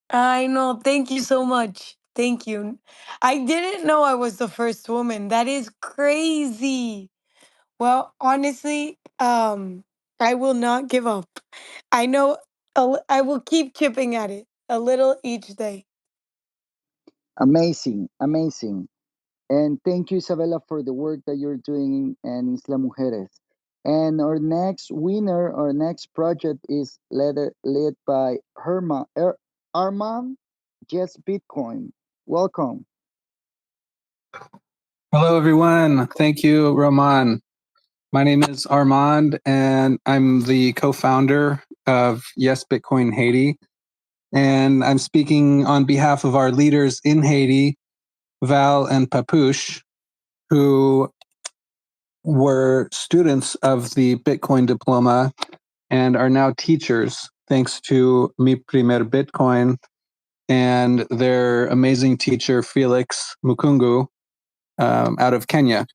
I know. Thank you so much. Thank you. I didn't know I was the first woman. That is crazy. Well, honestly, I will not give up. I know I will keep chipping at it a little each day. Amazing, amazing. And thank you, Isabella, for the work that you're doing in Isla Mujeres. And our next winner, our next project is led by Arman, Just Bitcoin. Welcome. Hello, everyone. Thank you, Roman. My name is Armand, and I'm the co-founder of Yes Bitcoin Haiti. And I'm speaking on behalf of our leaders in Haiti, Val and Papouche, who were students of the Bitcoin diploma and are now teachers, thanks to Mi Primer Bitcoin and their amazing teacher, Felix Mukungu, out of Kenya.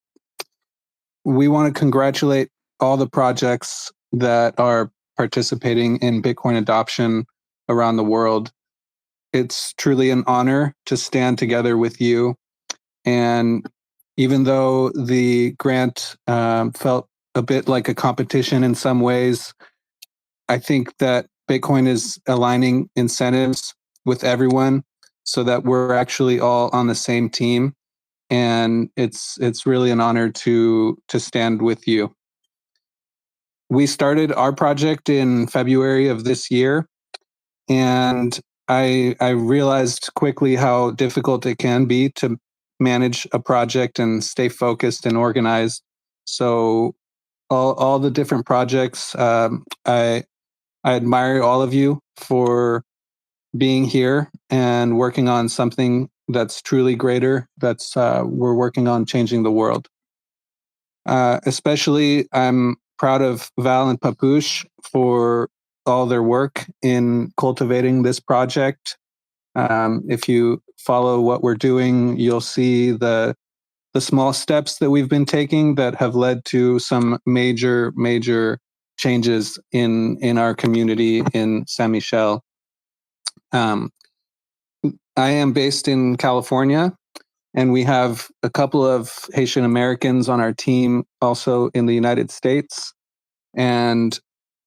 We want to congratulate all the projects that are participating in Bitcoin adoption around the world. It's truly an honor to stand together with you. And even though the grant felt a bit like a competition in some ways, I think that Bitcoin is aligning incentives with everyone so that we're actually all on the same team. And it's really an honor to stand with you. We started our project in February of this year, and I realized quickly how difficult it can be to manage a project and stay focused and organized. So all the different projects, I admire all of you for being here and working on something that's truly greater. That's we're working on changing the world. Especially, I'm proud of Val and Papouche for all their work in cultivating this project. If you follow what we're doing, you'll see the small steps that we've been taking that have led to some major changes in our community in San Michel. Um, I am based in California, and we have a couple of Haitian Americans on our team also in the United States. And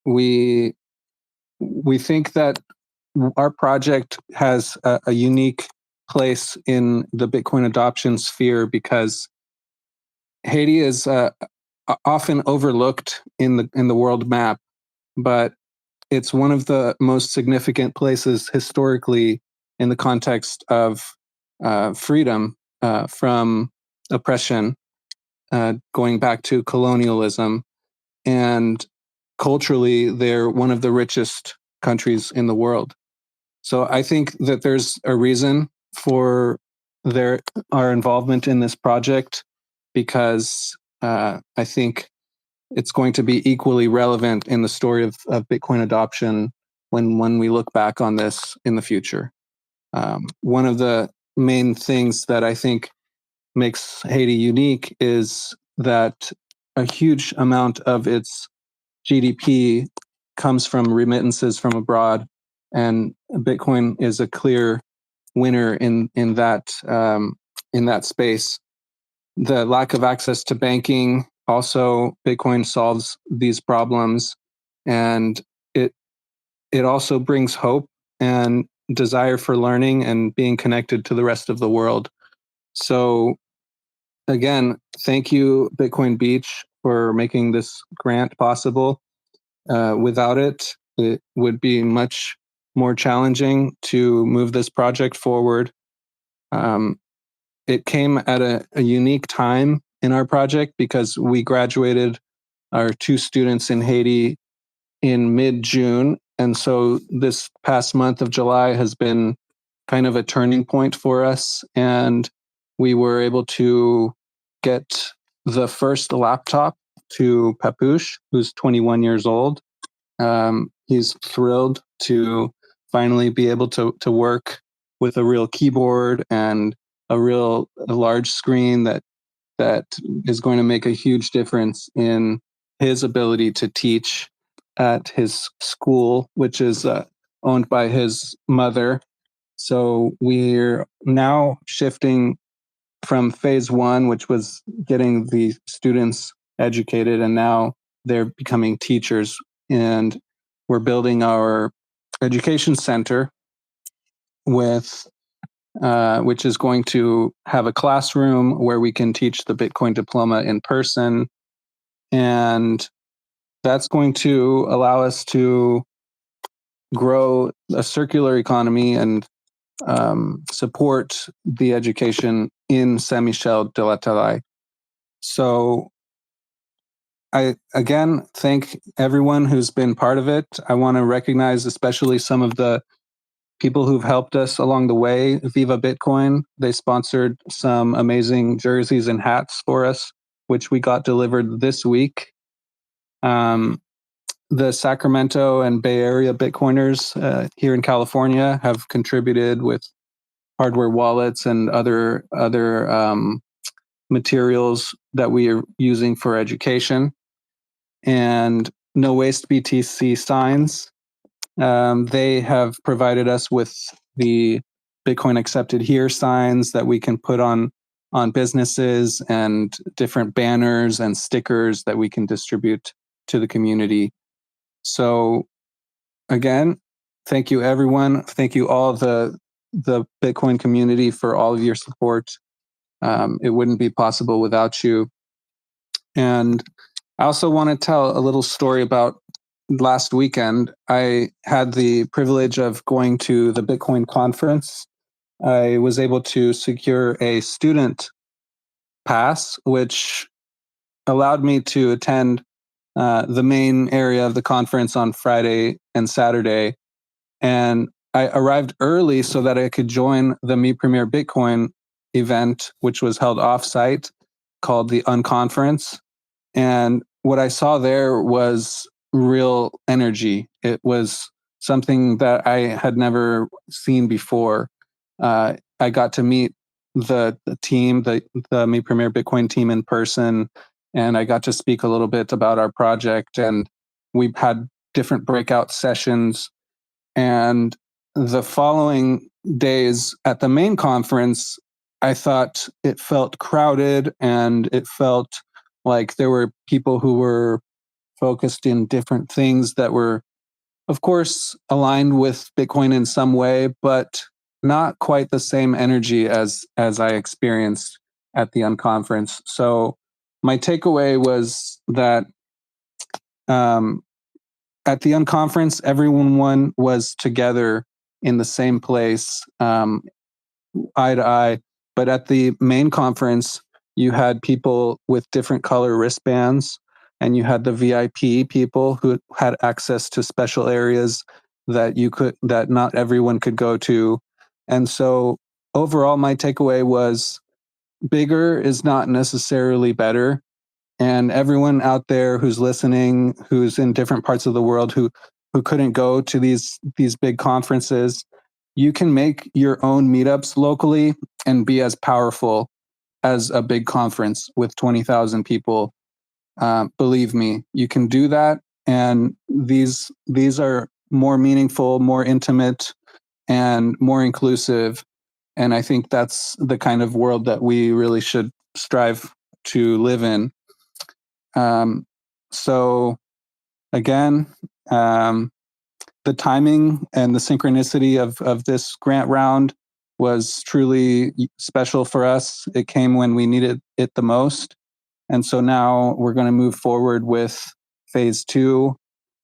we think that our project has a unique place in the Bitcoin adoption sphere because Haiti is often overlooked in the world map, but it's one of the most significant places historically in the context of freedom from oppression, going back to colonialism. And culturally, they're one of the richest countries in the world. So I think that there's a reason for our involvement in this project, because I think it's going to be equally relevant in the story of Bitcoin adoption when we look back on this in the future. One of the main things that I think makes Haiti unique is that a huge amount of its GDP comes from remittances from abroad, and Bitcoin is a clear winner in that space. The lack of access to banking, also Bitcoin solves these problems, and it also brings hope and desire for learning and being connected to the rest of the world. So again, thank you, Bitcoin Beach, for making this grant possible. Without it, it would be much more challenging to move this project forward. It came at a unique time in our project because we graduated our 2 students in Haiti in mid-June. And so this past month of July has been kind of a turning point for us. And we were able to get the first laptop to Papoose, who's 21 years old. He's thrilled to finally be able to work with a real keyboard and a large screen that is going to make a huge difference in his ability to teach at his school, which is owned by his mother. So we're now shifting from phase 1, which was getting the students educated, and now they're becoming teachers. And we're building our education center with which is going to have a classroom where we can teach the Bitcoin diploma in person. And that's going to allow us to grow a circular economy and support the education in Saint Michel de la Talaye. So I, again, thank everyone who's been part of it. I want to recognize especially some of the people who've helped us along the way. Viva Bitcoin, they sponsored some amazing jerseys and hats for us, which we got delivered this week. The Sacramento and Bay Area Bitcoiners here in California have contributed with hardware wallets and other materials that we are using for education. And No Waste BTC signs. They have provided us with the Bitcoin accepted here signs that we can put on businesses and different banners and stickers that we can distribute to the community. So again, thank you everyone. Thank you all the Bitcoin community for all of your support. It wouldn't be possible without you. And I also want to tell a little story about last weekend. I had the privilege of going to the Bitcoin conference. I was able to secure a student pass, which allowed me to attend the main area of the conference on Friday and Saturday. And I arrived early so that I could join the Me Premier Bitcoin event, which was held offsite, called the Unconference. And what I saw there was real energy. It was something that I had never seen before. I got to meet the team, the Me Premier Bitcoin team in person, and I got to speak a little bit about our project. And we had different breakout sessions. And the following days at the main conference, I thought it felt crowded and it felt like there were people who were focused in different things that were, of course, aligned with Bitcoin in some way, but not quite the same energy as I experienced at the Unconference. So my takeaway was that at the Unconference, everyone was together in the same place, eye to eye. But at the main conference, you had people with different color wristbands, and you had the VIP people who had access to special areas that not everyone could go to. And so overall, my takeaway was bigger is not necessarily better. And everyone out there who's listening, who's in different parts of the world, who couldn't go to these big conferences, you can make your own meetups locally and be as powerful as a big conference with 20,000 people. Believe me, you can do that. And these are more meaningful, more intimate, and more inclusive. And I think that's the kind of world that we really should strive to live in. So again, the timing and the synchronicity of this grant round was truly special for us. It came when we needed it the most. And so now we're going to move forward with phase 2.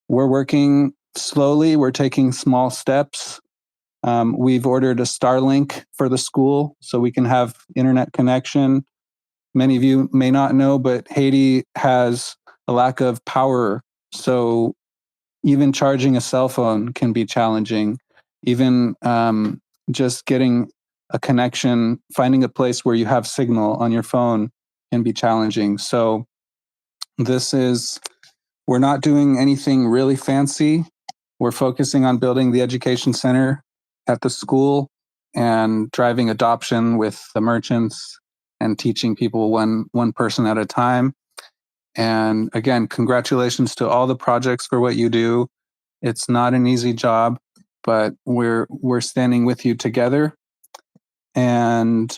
We're working slowly. We're taking small steps. We've ordered a Starlink for the school so we can have internet connection. Many of you may not know, but Haiti has a lack of power. So even charging a cell phone can be challenging. Even just getting a connection, finding a place where you have signal on your phone can be challenging. So we're not doing anything really fancy. We're focusing on building the education center at the school and driving adoption with the merchants and teaching people one person at a time. And again, congratulations to all the projects for what you do. It's not an easy job, but we're standing with you together. And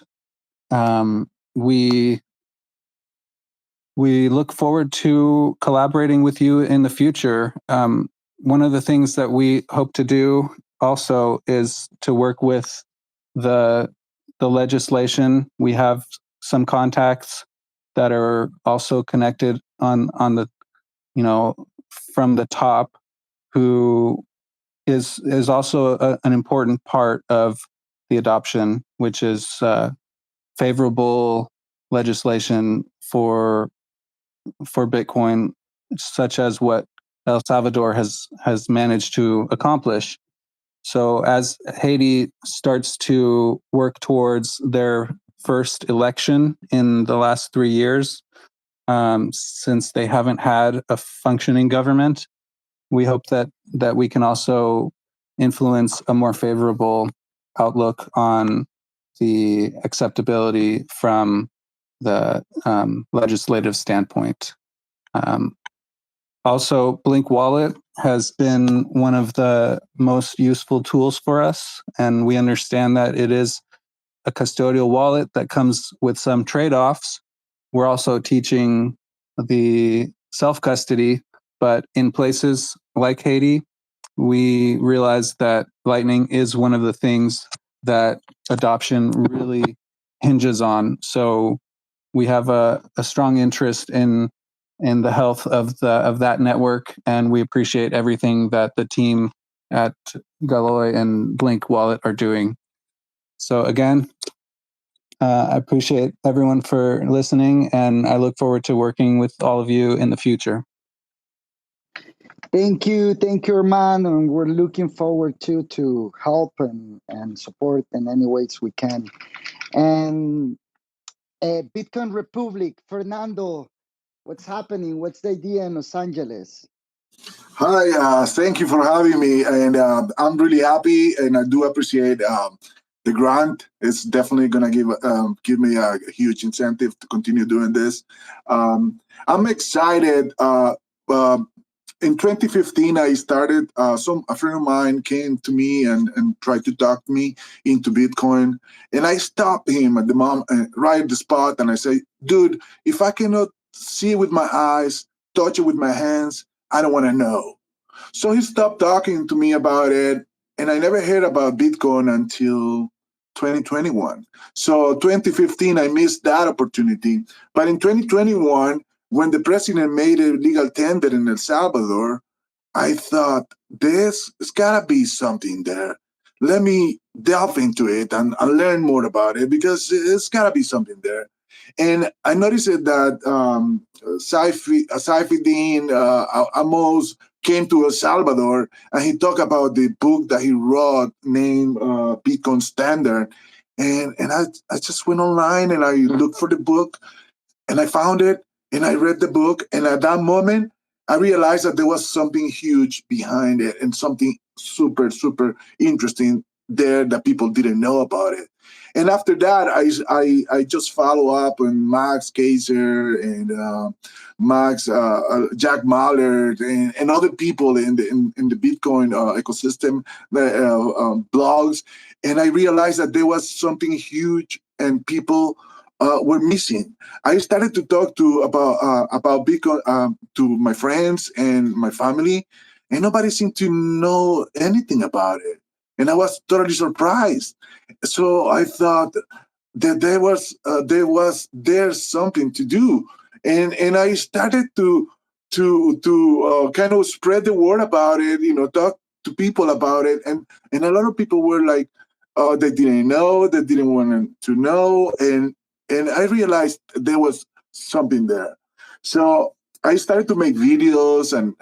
we look forward to collaborating with you in the future. One of the things that we hope to do also is to work with the legislation. We have some contacts that are also connected on the, from the top, who is also an important part of the adoption, which is favorable legislation for Bitcoin, such as what El Salvador has managed to accomplish. So as Haiti starts to work towards their first election in the last 3 years, since they haven't had a functioning government, we hope that we can also influence a more favorable outlook on the acceptability from the legislative standpoint. Also, Blink Wallet has been one of the most useful tools for us, and we understand that it is a custodial wallet that comes with some trade-offs. We're also teaching the self-custody, but in places like Haiti, we realize that Lightning is one of the things that adoption really hinges on. So we have a strong interest in the health of that network, and we appreciate everything that the team at Galoy and Blink Wallet are doing. So again, I appreciate everyone for listening, and I look forward to working with all of you in the future. Thank you, Herman, and we're looking forward to help and support in any ways we can. And Bitcoin Republic, Fernando, what's happening? What's the idea in Los Angeles? Hi, thank you for having me, and I'm really happy, and I do appreciate the grant. It's definitely going to give me a huge incentive to continue doing this. I'm excited. In 2015, I started. A friend of mine came to me and tried to talk me into Bitcoin, and I stopped him at right at the spot, and I say, "Dude, if I cannot see it with my eyes, touch it with my hands, I don't want to know." So he stopped talking to me about it, and I never heard about Bitcoin until 2021. So 2015, I missed that opportunity. But in 2021, when the president made a legal tender in El Salvador, I thought, there's gotta be something there. Let me delve into it and learn more about it, because it's gotta be something there. And I noticed that Saifedean Amos came to El Salvador, and he talked about the book that he wrote named Bitcoin Standard. And I just went online and I looked for the book, and I found it, and I read the book. And at that moment, I realized that there was something huge behind it, and something super, super interesting there that people didn't know about it. And after that, I just follow up on Max Kaiser and Jack Mallard and other people in the Bitcoin ecosystem blogs, and I realized that there was something huge and people were missing. I started to talk to about Bitcoin to my friends and my family, and nobody seemed to know anything about it, and I was totally surprised. So I thought that there's something to do, and I started to kind of spread the word about it, talk to people about it, and a lot of people were like, they didn't know, they didn't want to know, and I realized there was something there. So I started to make videos and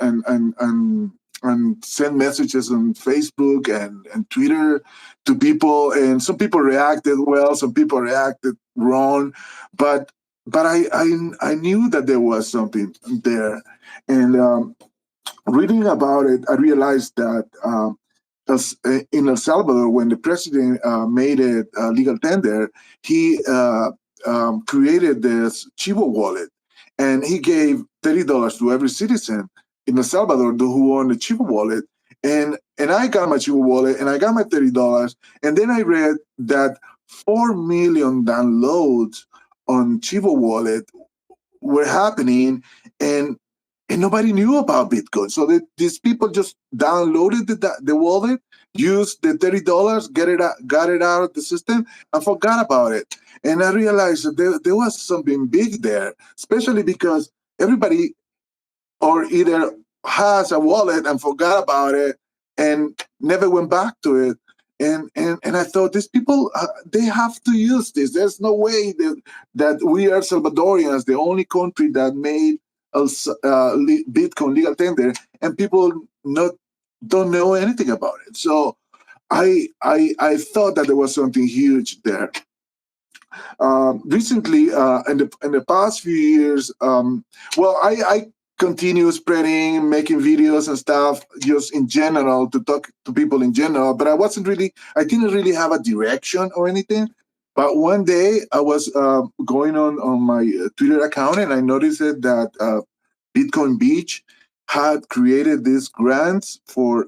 send messages on Facebook and Twitter to people, and some people reacted well, some people reacted wrong, but I knew that there was something there, and reading about it, I realized that in El Salvador, when the president made it legal tender, he created this Chivo wallet, and he gave $30 to every citizen in El Salvador who owned a Chivo wallet. And I got my Chivo wallet, and I got my $30, and then I read that 4 million downloads on Chivo wallet were happening, and nobody knew about Bitcoin. So these people just downloaded the wallet, used the $30, got it out of the system, and forgot about it. And I realized that there was something big there, especially because everybody or either has a wallet and forgot about it and never went back to it. And I thought, these people, they have to use this. There's no way that we are Salvadorians, the only country that made Bitcoin legal tender, and people don't know anything about it. So I thought that there was something huge there. Recently, in the past few years, well, I continue spreading, making videos and stuff, just in general, to talk to people in general. But I didn't really have a direction or anything. But one day I was going on my Twitter account, and I noticed that Bitcoin Beach had created these grants for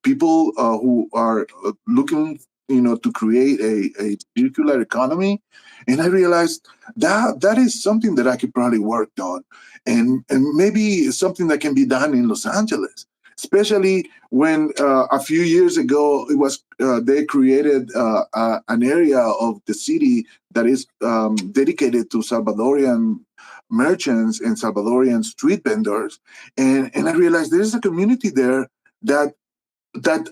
people who are looking, to create a circular economy. And I realized that is something that I could probably work on, and maybe something that can be done in Los Angeles, especially when a few years ago it was they created an area of the city that is dedicated to Salvadorian merchants and Salvadorian street vendors, and I realized there is a community there that that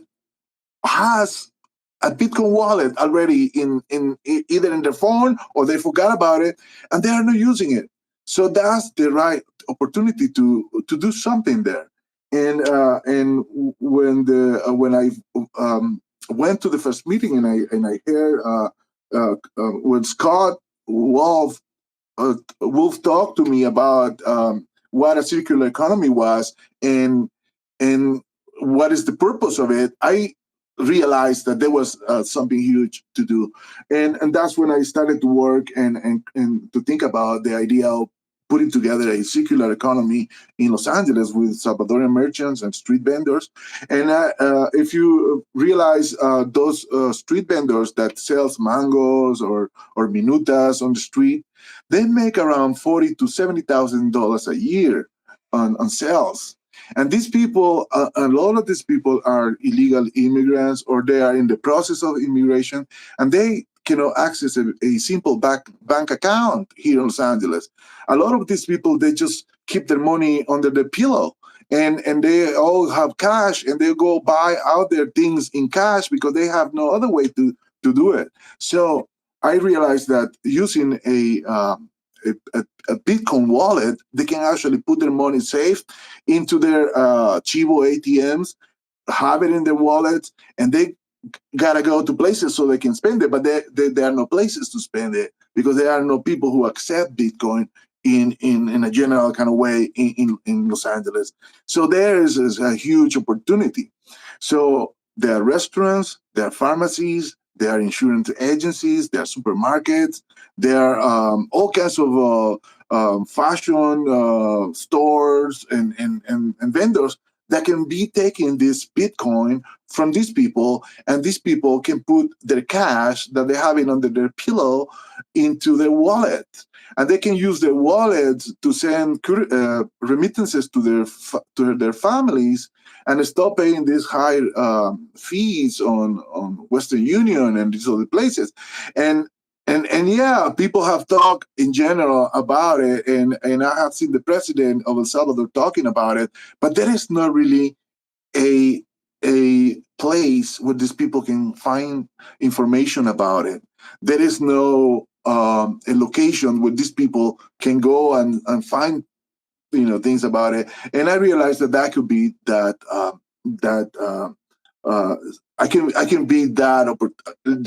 has a Bitcoin wallet already in either in their phone, or they forgot about it and they are not using it. So that's the right opportunity to do something there. And when I went to the first meeting, and I heard when Scott Wolf Wolf talked to me about what a circular economy was, and what is the purpose of it, I realized that there was something huge to do, and that's when I started to work and to think about the idea of putting together a circular economy in Los Angeles with Salvadorian merchants and street vendors. And if you realize those street vendors that sells mangoes or minutas on the street, they make around $40,000 to $70,000 a year on sales. And these people, a lot of these people are illegal immigrants, or they are in the process of immigration, and they cannot access a simple bank account here in Los Angeles. A lot of these people, they just keep their money under the pillow, and they all have cash, and they go buy out their things in cash because they have no other way to do it. So I realized that using a Bitcoin wallet, they can actually put their money safe into their Chivo ATMs, have it in their wallets, and they gotta go to places so they can spend it, but there are no places to spend it because there are no people who accept Bitcoin in a general kind of way in Los Angeles. So there is a huge opportunity. So There are restaurants, there are pharmacies, there are insurance agencies, there are supermarkets, there are all kinds of fashion stores and vendors that can be taking this Bitcoin from these people, and these people can put their cash that they're having under their pillow into their wallet, and they can use their wallets to send remittances to their families and stop paying these high fees on Western Union and these other places. And and yeah, people have talked in general about it, and I have seen the president of El Salvador talking about it, but there is not really a a place where these people can find information about it. There is no a location where these people can go and find things about it. And I realized that that could be that uh, I can be that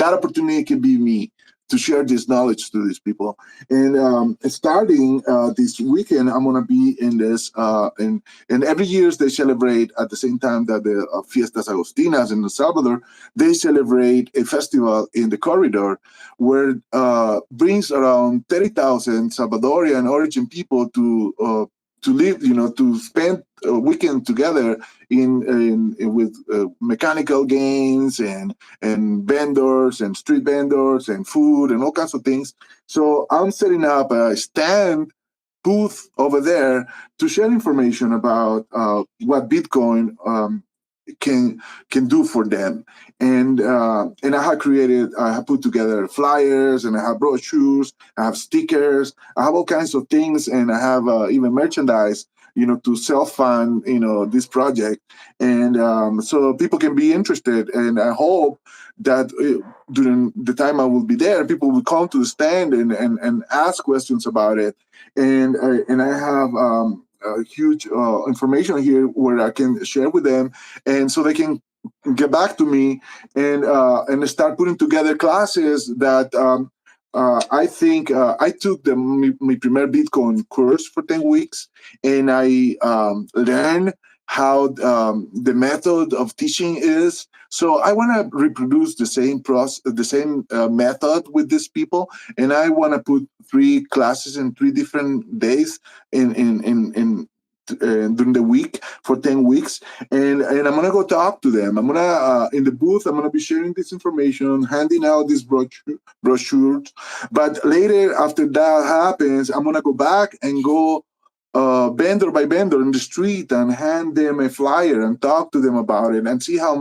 opportunity can be me to share this knowledge to these people. And starting this weekend, I'm gonna be in this and every year they celebrate at the same time that the Fiestas Agostinas in El Salvador. They celebrate a festival in the corridor where brings around 30,000 Salvadorian origin people to live, to spend a weekend together in with mechanical games and vendors and street vendors and food and all kinds of things. So I'm setting up a stand booth over there to share information about what Bitcoin can do for them. And I have put together flyers, and I have brochures, I have stickers, I have all kinds of things, and I have even merchandise, to self-fund, this project. And so people can be interested, and I hope that during the time I will be there, people will come to the stand and ask questions about it. And I have huge information here where I can share with them, and so they can get back to me and start putting together classes that I think I took the Mi Primer Bitcoin course for 10 weeks, and I learned how the method of teaching is. So I want to reproduce the same process, the same method with these people, and I want to put 3 classes in 3 different days during the week for 10 weeks. And I'm gonna go talk to them. I'm gonna in the booth. I'm gonna be sharing this information, handing out these brochures. But later, after that happens, I'm gonna go back and go vendor by vendor in the street and hand them a flyer and talk to them about it and see how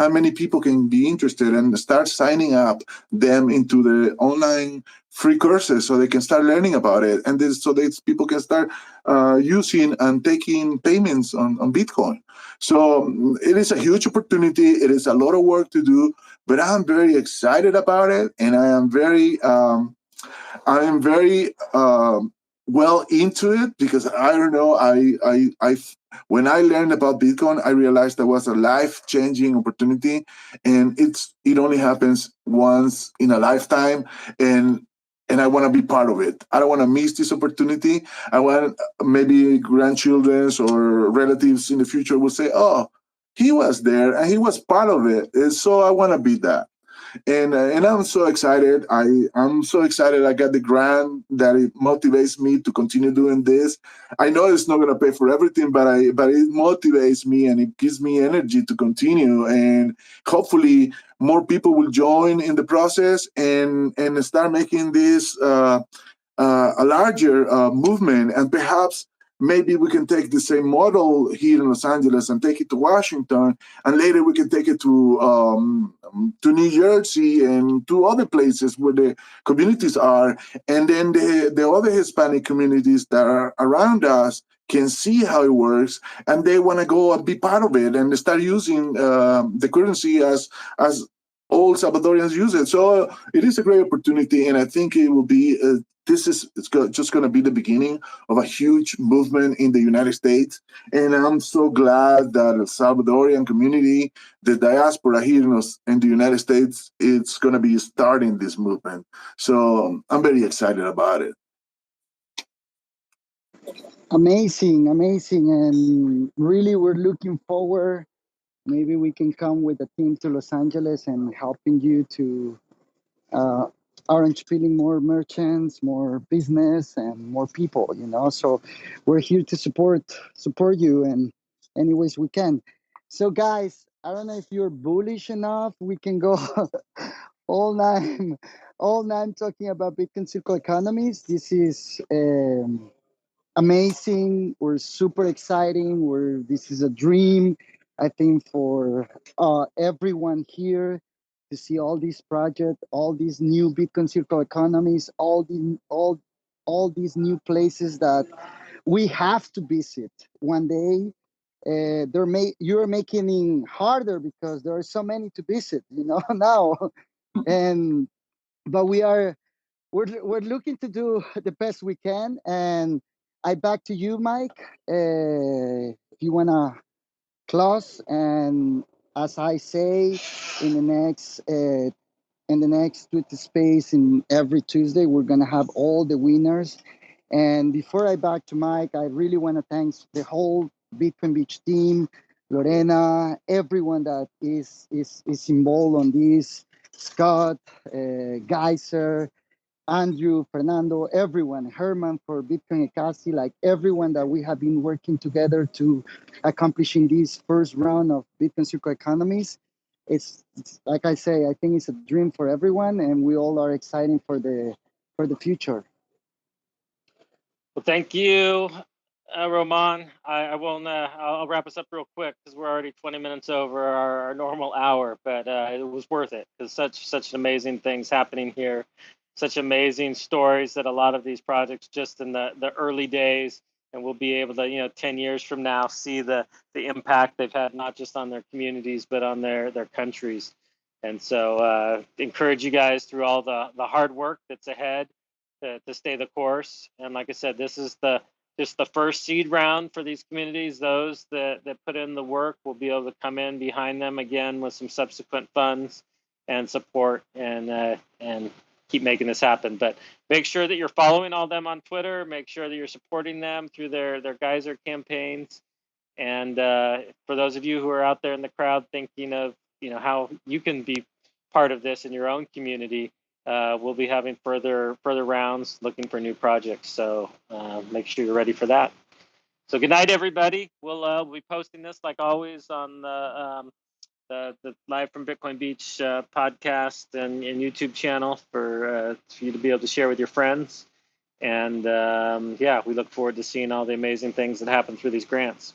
many people can be interested, and start signing up them into the online free courses so they can start learning about it, and so that people can start using and taking payments on Bitcoin. So it is a huge opportunity. It is a lot of work to do, but I'm very excited about it, and I am very well into it, because I don't know. When I learned about Bitcoin, I realized that was a life-changing opportunity, and it only happens once in a lifetime, and I want to be part of it. I don't want to miss this opportunity. I want maybe grandchildren or relatives in the future will say, "Oh, he was there and he was part of it," and so I want to be that. And I'm so excited. I'm so excited. I got the grant that it motivates me to continue doing this. I know it's not gonna pay for everything, but it motivates me and it gives me energy to continue. And hopefully, more people will join in the process and start making this a larger movement, and perhaps maybe we can take the same model here in Los Angeles and take it to Washington, and later we can take it to New Jersey and to other places where the communities are, and then the other Hispanic communities that are around us can see how it works, and they want to go and be part of it and start using the currency as all Salvadorians use it. So it is a great opportunity, and I think it will be. Just going to be the beginning of a huge movement in the United States, and I'm so glad that the Salvadorian community, the diaspora here in the United States, it's going to be starting this movement. So I'm very excited about it. Amazing, amazing, and really we're looking forward maybe we can come with a team to Los Angeles and helping you to uh, orange peeling more merchants, more business, and more people. So we're here to support you in any ways we can. So guys, I don't know if you're bullish enough. We can go all night, all night talking about Bitcoin circular economies. This is. Amazing. We're super exciting. This is a dream, I think, for everyone here to see all these projects, all these new Bitcoin circular economies, all these new places that we have to visit one day. You're making it harder because there are so many to visit, now, and but we're looking to do the best we can. And I back to you, Mike. If you wanna close, and as I say, in the next Twitter space in every Tuesday, we're gonna have all the winners. And before I back to Mike, I really want to thank the whole Bitcoin Beach team, Lorena, everyone that is involved on this, Scott, Geyser, Andrew, Fernando, everyone, Herman for Bitcoin Ekasi, like everyone that we have been working together to accomplishing this first round of Bitcoin Circular Economies. It's like I say, I think it's a dream for everyone, and we all are excited for the future. Well, thank you, Roman. I won't. I'll wrap us up real quick because we're already 20 minutes over our normal hour. But it was worth it because such amazing things happening here, such amazing stories that a lot of these projects just in the early days, and we'll be able to 10 years from now see the impact they've had not just on their communities but on their countries. And so encourage you guys through all the hard work that's ahead to stay the course. And like I said, this is just the first seed round for these communities. Those that put in the work will be able to come in behind them again with some subsequent funds and support and keep making this happen. But make sure that you're following all them on Twitter. Make sure that you're supporting them through their Geyser campaigns. And for those of you who are out there in the crowd thinking of how you can be part of this in your own community, we'll be having further rounds looking for new projects. So make sure you're ready for that. So good night, everybody. We'll be posting this like always on the Live from Bitcoin Beach podcast and YouTube channel for you to be able to share with your friends. And yeah, we look forward to seeing all the amazing things that happen through these grants.